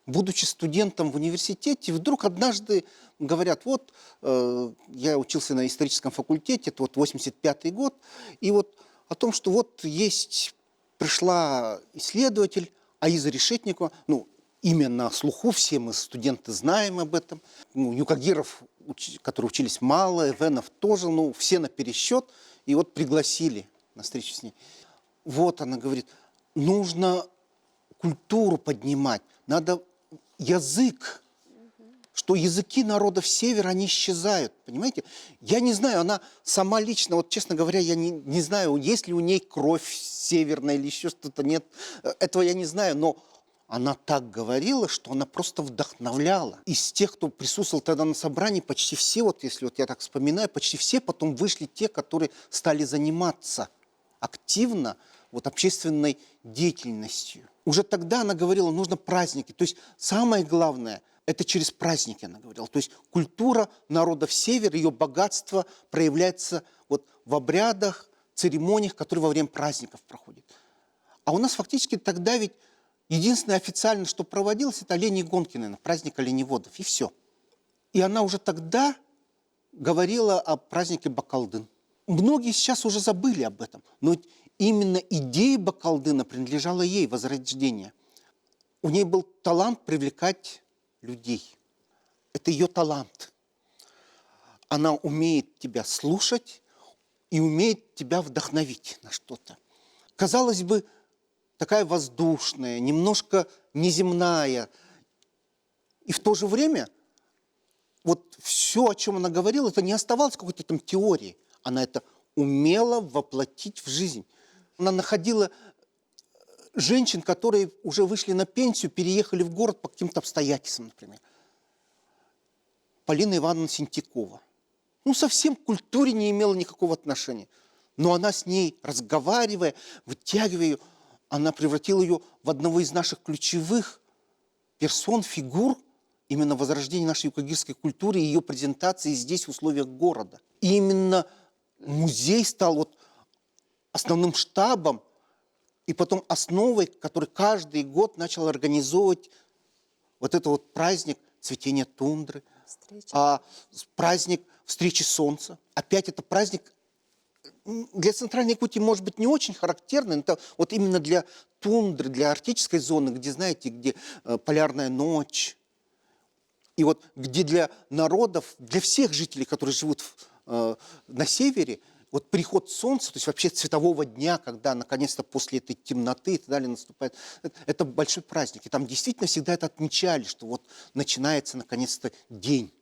J: Будучи студентом в университете, вдруг однажды говорят, вот я учился на историческом факультете, это вот 85-й год, и вот о том, что вот пришла исследователь Аиза Решетникова, имя на слуху, все мы студенты знаем об этом, Юкагиров, которые учились мало, Эвенов тоже, все на пересчет, и вот пригласили на встречу с ней. Вот она говорит, нужно культуру поднимать, надо язык, что языки народов Севера, они исчезают, понимаете? Я не знаю, она сама лично, вот честно говоря, я не знаю, есть ли у ней кровь северная или еще что-то, нет, этого я не знаю, но она так говорила, что она просто вдохновляла. Из тех, кто присутствовал тогда на собрании, почти все, вот если вот я так вспоминаю, почти все потом вышли те, которые стали заниматься активно общественной деятельностью. Уже тогда она говорила, нужно праздники. То есть самое главное, это через праздники она говорила. То есть культура народов Севера, ее богатство проявляется в обрядах, церемониях, которые во время праздников проходят. А у нас фактически тогда ведь единственное официально, что проводилось, это оленьи гонки, наверное, праздник оленеводов, и все. И она уже тогда говорила о празднике Бакалдын. Многие сейчас уже забыли об этом, но именно идея Бакалдына принадлежала ей, возрождение. У ней был талант привлекать людей. Это ее талант. Она умеет тебя слушать и умеет тебя вдохновить на что-то. Казалось бы, такая воздушная, немножко неземная. И в то же время все, о чем она говорила, это не оставалось какой-то там теорией. Она это умела воплотить в жизнь. Она находила женщин, которые уже вышли на пенсию, переехали в город по каким-то обстоятельствам, например. Полина Ивановна Синтякова. Совсем к культуре не имела никакого отношения. Но она с ней, разговаривая, вытягивая ее, она превратила ее в одного из наших ключевых персон, фигур именно возрождения нашей юкагирской культуры и ее презентации здесь, в условиях города. И именно музей стал основным штабом и потом основой, который каждый год начал организовывать этот праздник цветения тундры, праздник встречи солнца. Опять это праздник для Центральной Якутии, может быть, не очень характерный, это именно для тундры, для арктической зоны, где, знаете, где полярная ночь, и где для народов, для всех жителей, которые живут на севере, приход солнца, то есть вообще цветового дня, когда наконец-то после этой темноты и так далее наступает, это большой праздник. И там действительно всегда это отмечали, что начинается наконец-то день,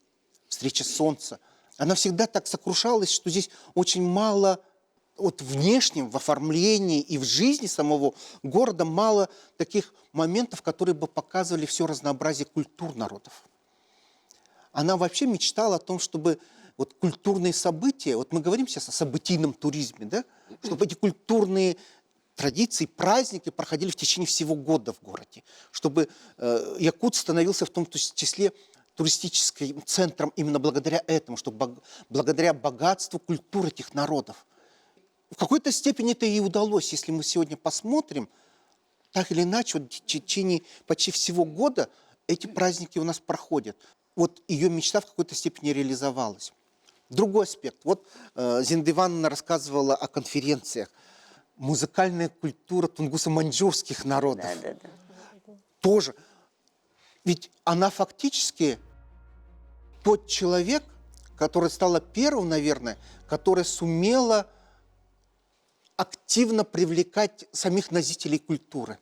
J: встреча солнца. Она всегда так сокрушалась, что здесь очень мало внешнем, в оформлении и в жизни самого города мало таких моментов, которые бы показывали все разнообразие культур народов. Она вообще мечтала о том, чтобы культурные события, мы говорим сейчас о событийном туризме, да? Чтобы эти культурные традиции, праздники проходили в течение всего года в городе, чтобы Якут становился в том числе туристическим центром именно благодаря этому, чтобы благодаря богатству культуры этих народов. В какой-то степени это и удалось, если мы сегодня посмотрим, так или иначе, в течение почти всего года эти праздники у нас проходят. Ее мечта в какой-то степени реализовалась. Другой аспект. Зинаида Ивановна рассказывала о конференциях. Музыкальная культура тунгусо-маньчжурских народов. Да. Тоже. Ведь она фактически тот человек, который стала первым, наверное, которая сумела активно привлекать самих носителей культуры.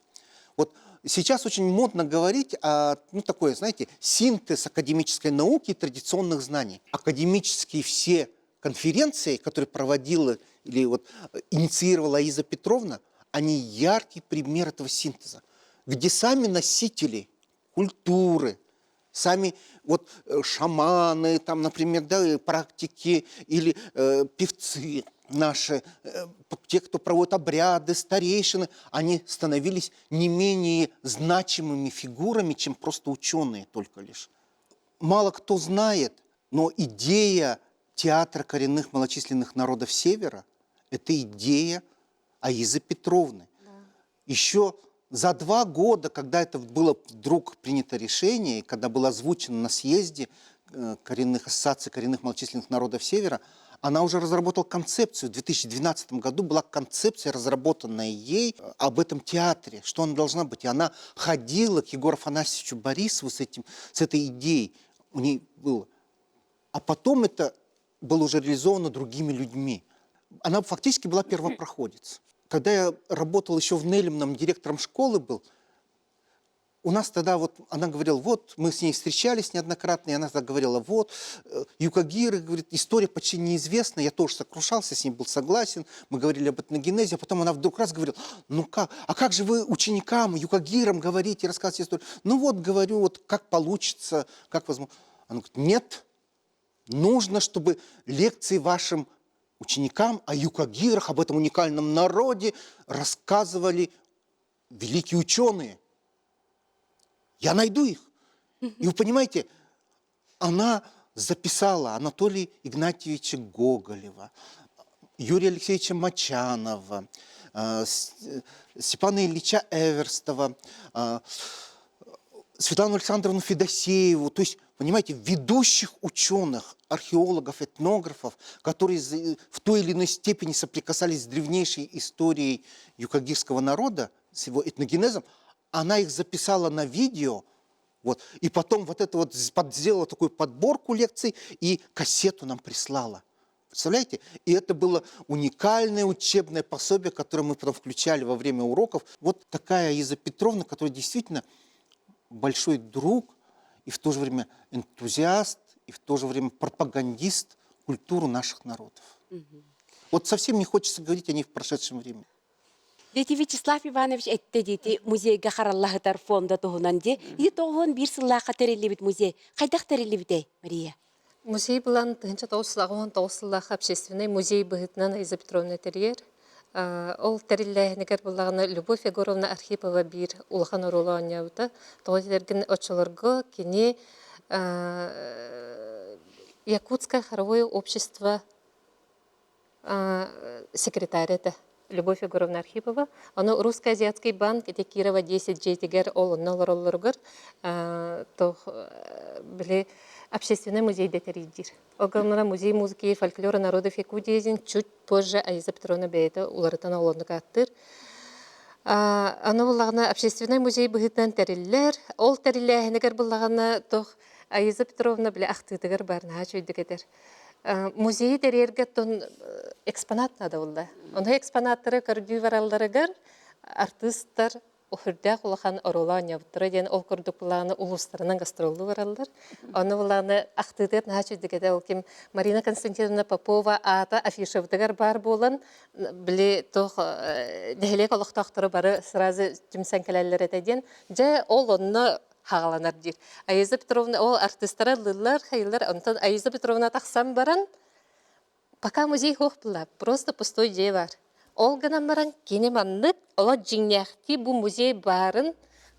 J: Сейчас очень модно говорить о, такой, знаете, синтез академической науки и традиционных знаний. Академические все конференции, которые проводила или инициировала Аиза Петровна, они яркий пример этого синтеза, где сами носители культуры, сами вот шаманы, там, например, да, практики или певцы наши, те, кто проводит обряды, старейшины, они становились не менее значимыми фигурами, чем просто ученые только лишь. Мало кто знает, но идея театра коренных малочисленных народов Севера – это идея Аизы Петровны. Еще за 2 года, когда это было вдруг принято решение, когда было озвучено на съезде ассоциации коренных малочисленных народов Севера, она уже разработала концепцию. В 2012 году была концепция, разработанная ей об этом театре, что она должна быть. И она ходила к Егору Афанасьевичу Борисову с этой идеей. У нее было. А потом это было уже реализовано другими людьми. Она фактически была первопроходец. Когда я работал еще в Нелемном, директором школы был, у нас тогда вот, она говорила, вот, мы с ней встречались неоднократно, и она тогда говорила, вот, Юкагиры, говорит, история почти неизвестна, я тоже сокрушался, с ней был согласен, мы говорили об этногенезе, а потом она вдруг раз говорила, ну как, а как же вы ученикам, Юкагирам говорите, рассказываете историю? Ну вот, говорю, вот как получится, как возможно. Она говорит, нет, нужно, чтобы лекции вашим ученикам о юкагирах, об этом уникальном народе рассказывали великие ученые. Я найду их. И вы понимаете, она записала Анатолия Игнатьевича Гоголева, Юрия Алексеевича Мочанова, Степана Ильича Эверстова, Светлану Александровну Федосееву. То есть, понимаете, ведущих ученых, археологов, этнографов, которые в той или иной степени соприкасались с древнейшей историей юкагирского народа, с его этногенезом, она их записала на видео, вот, и потом вот это вот сделала такую подборку лекций и кассету нам прислала. Представляете? И это было уникальное учебное пособие, которое мы потом включали во время уроков. Вот такая Аиза Петровна, которая действительно большой друг и в то же время энтузиаст, и в то же время пропагандист культуры наших народов. Вот совсем не хочется говорить о ней в прошедшем времени.
A: Дети Вячеслав Иванович этте дети музейга хараллахытар фонда туһунан де, и тоғын бир сыллаха терелебит музей. Хайдах терелебите, Мария?
C: Музей булан тынча тоғысыллаха общественный музей быһытынан Аиза Петровна терьер. Ол терилләһенегер буллагына Любовь Егоровна Архипова бир улахан ороланьяута. Тоғытерген очолорго кини Якутское хоровое общество секретаря Любовь Егоровна Архипова. Оно Русско-Азиатский банк, это Кирова 10 жетигер олыннолороллоргар, были общественный музей детеридир. Огромный музей музыки и фольклора народов Якутии чуть позже Аиза Петровна Бейта уларытан олонны каттыр. Оно буллагына общественный музей быһытан териллер, ол терилләһенегер буллагына тох Аиза Петровна биле ахтыдыгар барна чөйдүгетер. Музей терерге тон экспонат надо булда. Оны экспонаттары көрдүү баралларыгар артисттар ухурдах улахан ороланя буттара ден ол көрдүк буланы улустарынан гастролду бараллар. Оны буланы ахтыдыр начыдыгете ол ким Марина Константиновна Попова ата афишевдыгар бар болан биле тох нехелек олохтактары бары сразу тимсенкелелер этеден же ол онно хагаланар дир. Аиза Петровна ол артисттары лылар хайлар онтон Аиза Петровна тахсам баран пока музей хох була, просто пустой дей бар. Ол гынан баран кинеманнык ола жиңняхти бу музей барын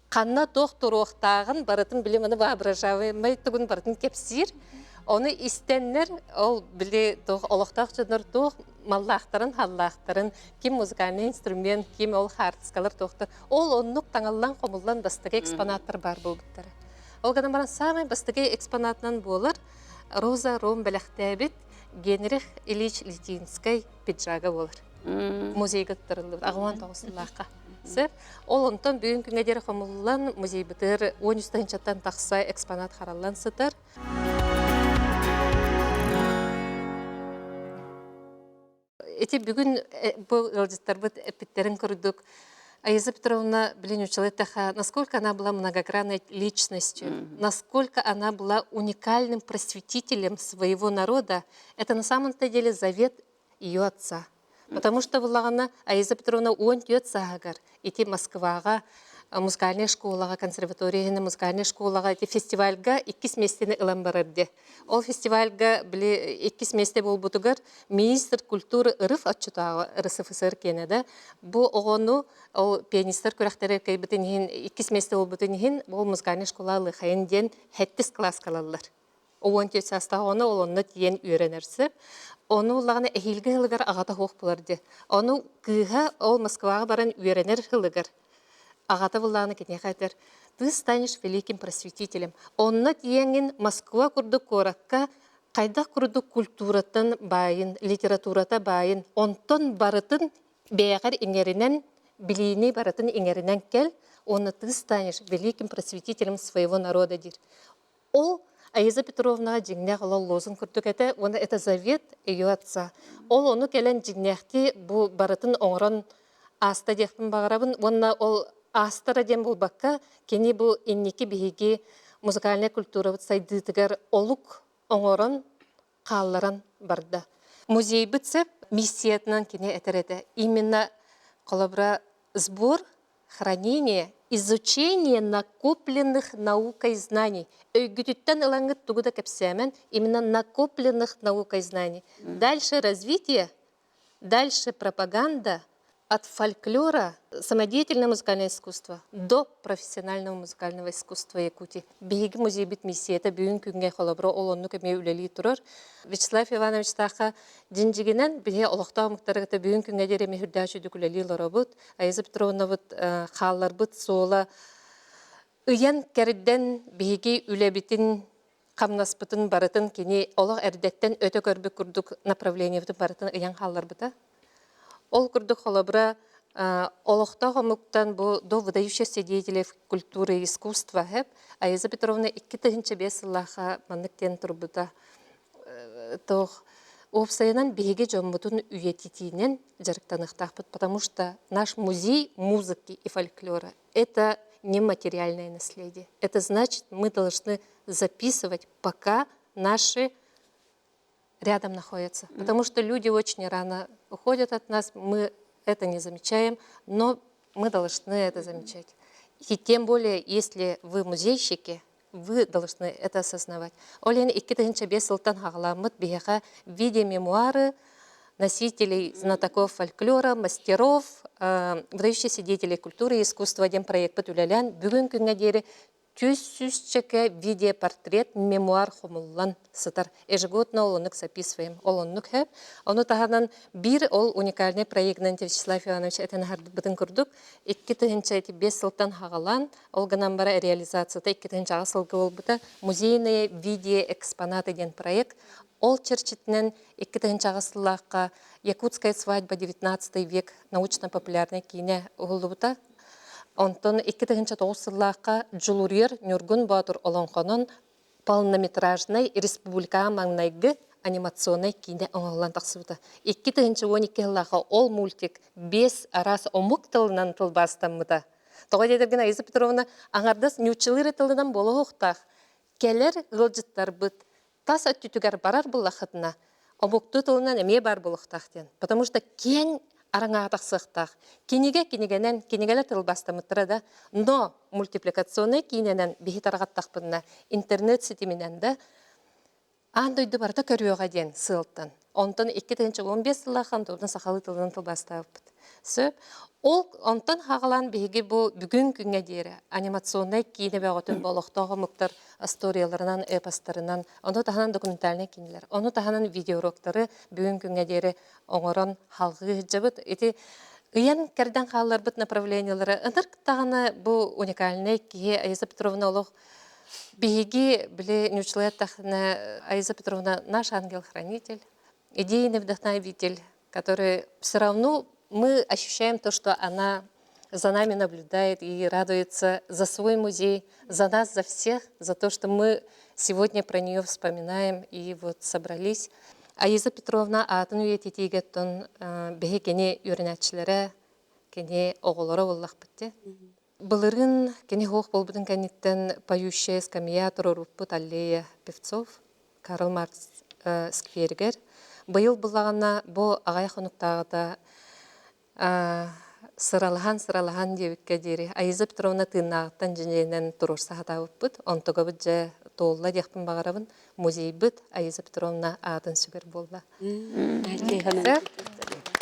C: канна доктороктагын барытын билемени воображаемый тугун барытын кепсир. Оны истеннер ол биле олохтак жонор маллахтарын, халлахтарын, ким музыкальный инструмент, ким ол хартскалар тоқтар. Ол оннук таңаллан қомыллан бастығы экспонаттар бар болбуттары. Ол ғадан баран самый бастығы экспонатынан болар Роза Ром бәләқтәбет Генрих Ильич Литинскай пиджага болар. Музейға тұрылды, ағуан тоғысыллаққа. Ол онтан бүгін күнгедері қомыллан музей бітір 13 чаттан тақса экспонат хараллан сытар. Эти бүгін бұл ылжыттар бұд эпиттерін көрдік. Аиза Петровна Блинючелетаха, насколько она была многогранной личностью, насколько она была уникальным просветителем своего народа, это на самом-то деле завет ее отца. Потому что влагана Аиза Петровна он тет сагар. Ити Москвага музыкальная школага, консерваторияны музыкальная школага, эти фестивальга 2 местени ылан барырды. Ол фестивальга биле 2 месте болбутугар министр культуры ырыф отчутага РСФСР кенеда. Бу огону ол пианистер көрәхтәре кайбытын 2 месте болбутын ол музыкальная школа лыхайын ден 7 класс калалар. Оон тет састаганы ол онны тиен үйренерсеп. Оны уллаганы эхилге хылыгар агата хоқ буларды. Оны кыга ол Москвага баран үйренер хылыгар. Агата булланы кетне хәтер. Ты станешь великим просветителем. Онны тиеңин Москва курдук коракка кайда курдук культуратын байын, литературата байын, онтон барытын бәгәр иңеринен билини барытын иңеринен кел, онны ты станешь великим просветителем своего народа дир. Ол Аиза Петровна жигнех олол лозун күрдүк эте, оны это завет ее отца. Ол оны келен жигнехти бу барытын оңрон аста дехпин багарабын, онна ол астара дем бул бакка, кени бу инники биһиги музыкальная культура сайдытыгар олук оңорон калларан барда. Музей битсеп миссиятынан кени этерете. Именно колобра сбор, хранение, изучение накопленных наукой знаний. Өйгүтүттен ылаңыт тугуда кепсемен, именно накопленных наукой знаний. Дальше развитие, дальше пропаганда, от фольклора, самодеятельное музыкальное искусство до профессионального музыкального искусства Якутии. Биги музей бит миссия, это бюн күнгей холобро, олонну кеме үлели турар. Вячеслав Иванович таха динжигинен, биге олохта муктарыгыта бюн күнгей дере мехурдачу дүкулели лорабут, Аиза Петровна бут халлар бут сола. Ыян кәрден биги үлебитин камнаспытын барытын кени олох әрдеттен өтө көрбі күрдік направление бутын барытын ыян халлар бута. Ол күрдік холобра олохта хомуктан бу до выдающихся деятелей культуры и искусства хэп, Аиза Петровна 2-5 сыллаха манныктен турбута. Тох опсайынан беге жоммутун уетитинен жарыктаныктахпыт, потому что наш музей музыки и фольклора — это нематериальное наследие. Это значит, мы должны записывать, пока наши рядом находятся. Потому что люди очень рано уходят от нас, мы это не замечаем, но мы должны это замечать. И тем более, если вы музейщики, вы должны это осознавать. Олен 2-5 сылтан хағаламыт бияға видеомемуары носителей знатоков фольклора, мастеров, выдающихся деятелей культуры и искусства дем проект патулялян бүгін күнге дері 100 чеке видеопортрет, мемуар хомуллан сытар. Ежегодно олонук записываем. Олонук хэп. Ону таханан бир ол уникальный проектнан Вячеслав Иванович этен харды бытын күрдік. 2-5 сылтан хағалан, олганан бара реализацияда 2-5 сылғы ол бұта музейные видеоэкспонаты ден проект. Ол черчетнен 2-5 сыллаққа Якутская свадьба 19 век научно-популярный кине ұғылды бұта. Онтон 2-9 сыллаққа Джулурьер Нюргун Батур олонқонын полнометражный республика маңнайғы анимационный кине оңалан тақсыбыта. 2-12 сыллаққа ол мультик 5 арасы омук тылынан тыл бастамыда. Тоға дедерген Аиза Петровна аңардас нючылыры тылынан болу оқтақ. Келер ғылжыттар бұд. Тас өттүтігер барар бұллақытына. Омукту тылынан әме бар болуқтақтен. Потому что кен араңа атақсықтақ. Кенегелер тыл бастамыттыра да, но мультипликационный киненен бейт арағаттақпынна интернет сетименен да андойды барда көріоға ден сылттан. Онтан 2-15 сыллақан тұрдың сақалы тылдан тыл бастапыд. Сөп, ол онтан хағалан бейге бұл бүгін күнге дейірі анимационный кине бәғытын болуқтағы мұқтар историяларынан, эпостарынан, оны тағанан документальный кинелер, оны тағанан видеоуроктары бүгін күнге дейірі оңырын халғы жабыт. Эти ыян кәрден қалалар бұт направлениялары. Ыныр тағаны бұл уникальный кие Аиза Петровна олық бейге біле нючылает тағына Аиза Петровна наш ангел-хранитель, идейный вдохновитель, который все равно мы ощущаем то, что она за нами наблюдает и радуется за свой музей, за нас, за всех, за то, что мы сегодня про нее вспоминаем и вот собрались. Аиза Петровна атын үйететегеттен беге кене үйренәтшілері, кене оғылары олақ бітті. Былырын кене хоқ болбудың кәнеттен поющая скамья тұрырыппыт аллея певцов, Карл Маркс сквергер. Быйыл буллагана бу агай хонуктагыда сыралахан дебикке дири. Айза Петровна тыыннааттан жененен турурса хатабыппыт. Онтога же толла дехпин багарабын музей быт Айза Петровна атын сүгер болла.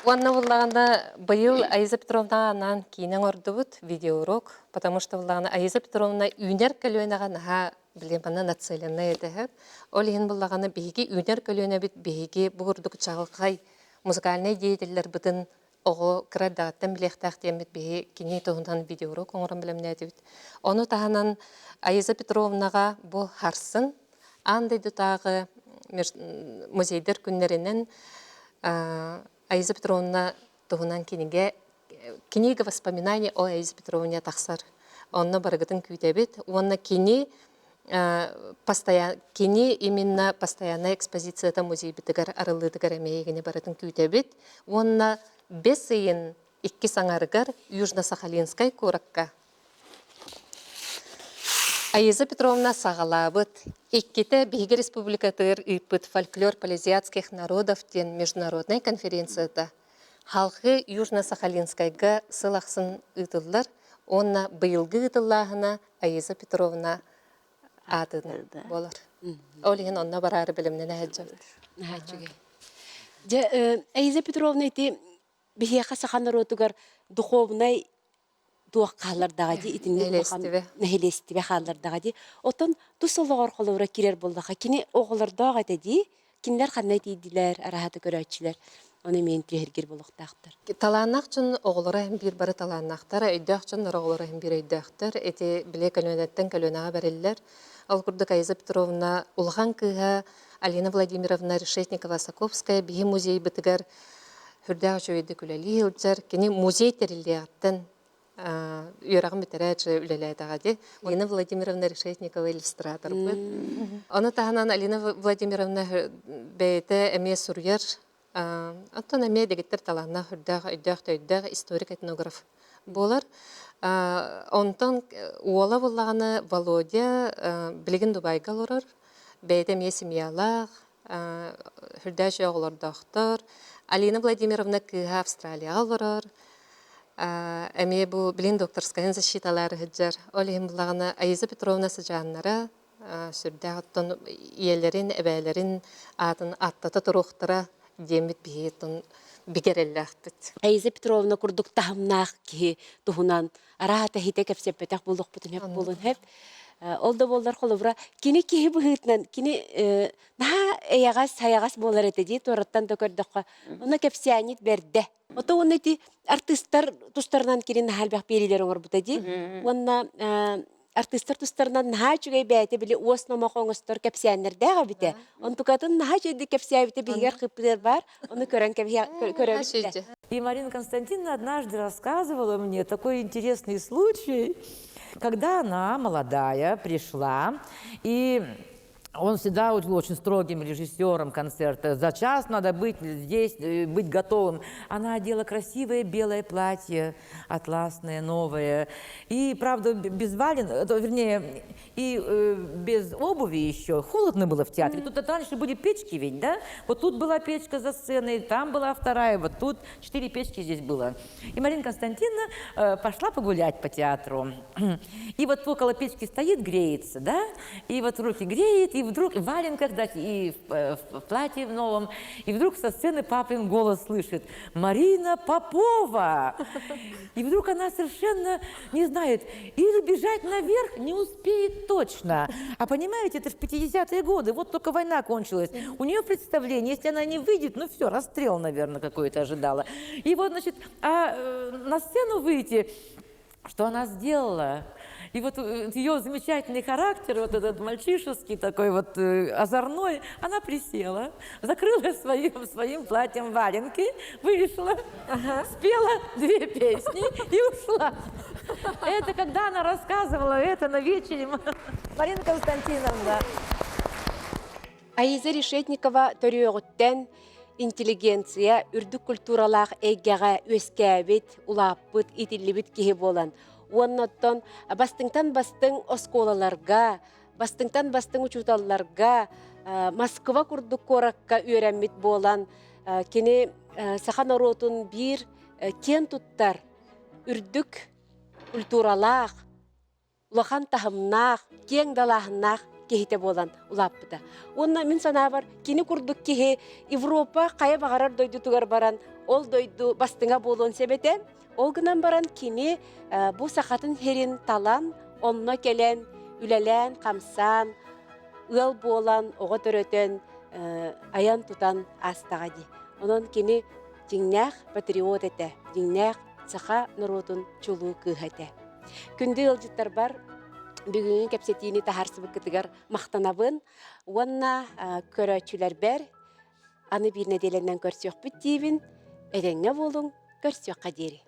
C: Уанна буллаганда быйыл Айза Петровна анан кийинен ордубут видеоурок, потому что буллагана Айза Петровна үнер көлөнага наха билемана нацеленная этеп. Ол ен буллагана биги үнер көлөнө бит биги бугурдук чагылгай музыкальный деятельлер бытын ого крадаттан билехтах темит биги кини тоһунан видеоурок оңорон билемнетибит. Ону таханан Айза Петровнага бу харсын андай дутагы музейдер күннеринен Айза Петровна тоһунан книга воспоминаний о Айзе Петровне тахсар. Онна барагытын күйтебит. Онна кини именно постоянная экспозицияда музей битигер арылыдыгар эмейгене баратын күйтебит. Онна бесыйын икки саңарыгар Южно-Сахалинскай куракка. Айза Петровна сагалабыт. Икките Биги республикатыр ипыт фольклор полезиатских народов тен международной конференцияда. Халқы Южно-Сахалинскайга сылақсын ытылдар, онна быйылгы ытыллағына Айза Петровна адыны болар. Олеген онна барары білімнен әджабыр.
A: Айза Петровна ити бихеқа сақанар отугар духовнай туақ қалардағы де, нәхелестібе қалардағы де. Отын тұсылығыр қолуыра керер болдыға. Кені оғылардағы айта де, кенлер қанай дейділер, арахаты көрәтшілер. Оны мен түйергер болуқтақтыр.
C: Таланақ чын оғылыра hem bir бары таланақтар, өйдәқ чын оғылыра hem bir өйдәқтір. Эти біле көлөнеттен көлөнаға бәрелілер. Ал күрдік Айза Петровна Улған кыға, Алина Владимировна Решетникова-Саковская, биги музей бітігер хүрдәғ жойды күләлі үлдер. Кені музей терілі аттын үйрағын бітірәтші үлеләйдіға де. Алина Владимировна Решетникова иллюстратор бұл. Оны тағынан Алина Владимировна бәйті әме сүргер. Аттан әме дегеттер таланна хүрдәғ, өйдәғ, историк-этнограф болар. Онтан уола болағаны Володя білген Дубайға лорар. Бәйті әме семьялақ, хүрдәғ оғылар доқтор. Алина Владимировна кыға Австралияға лорар. Әме бұл білін докторскайын защиталары хүджар. Олеген бұлағына Айза Петровна сыжаннара сүрдәғ аттан иелерін, әбәлерін атын аттата тұруқтыра демет бейетін бігерелләқтіт.
A: Айза Петровна күрдік тахымнақ ки тұхынан арахата хите кәпсеппетақ болдық бұтын хеп болын хеп. Олда болдар қолыбыра. Кені кейі бұғытынан, кені наға әяғас, саяғас болар әтеді, тораттан да көрдіққа. Оны кәпсиянет берді. Ота оны әті артистар тұстарынан керін нағалбақ берілер оңыр бұтады. Онна артистар тұстарынан наға жүгей бәйті білі уаснама қоңыстар кәпсиянердәға біті. Он тұқатын наға жөйді кәпсия біті бігер қыппылар бар, оны көрін көрін.
B: И Марина Константиновна однажды рассказывала мне такой интересный случай, когда она, молодая, пришла, и он всегда был очень строгим режиссером концерта. За час надо быть здесь, быть готовым. Она одела красивое белое платье, атласное, новое. И, правда, без вален, вернее, и без обуви еще. Холодно было в театре. Тут раньше были печки ведь, да? Вот тут была печка за сценой, там была вторая, вот тут 4 печки здесь было. И Марина Константиновна пошла погулять по театру. И вот около печки стоит, греется, да? И вот руки греет, и вдруг в валенках, да, и в платье в новом, и вдруг со сцены папин голос слышит: «Марина Попова!» И вдруг она совершенно не знает, или бежать наверх не успеет точно. А понимаете, это в 50-е годы, вот только война кончилась. У нее представление, если она не выйдет, ну все, расстрел, наверное, какой-то ожидала. И вот, значит, на сцену выйти, что она сделала? И вот ее замечательный характер, вот этот мальчишеский такой вот озорной, она присела, закрыла своим платьем валенки, вышла, спела 2 песни и ушла. Это когда она рассказывала это на вечере, Марина Константиновна.
A: Айза Решетникова төрөғіттен интеллигенция, үрдік культуралақ әйгеға өскәбет, улаппыт, итиллибит кеhe болан. Оннаттан бастыңтан бастың осколаларға, бастыңтан бастың учуталларга Москва курдук коракка үйрәнмит болан кені сахан оротун бир кен туттар үрдүк культуралаах улахан тахымнаах кең далаахнаах кехите болан улаппыта. Онна мен санабар кини курдук кеhe Европа кая багарар дойду тугар баран ол дойду бастыңа болон себетен ол гынан баран кини бу сахатын херин талан онно келен үлелен камсан ыл болан ого төрөтөн аян тутан астага ди. Онон кини жиңнах патриот эте, жиңнах саха нурутун чулуу кыхате. Күндү ылжыттар бар бүгүн кепсетини тахарсыбык кытыгар мактанабын. Уанна көрөчүлөр бер аны бир неделенен көрсөк бүт дибин. Эдеңе болуң, көрсөк кадери.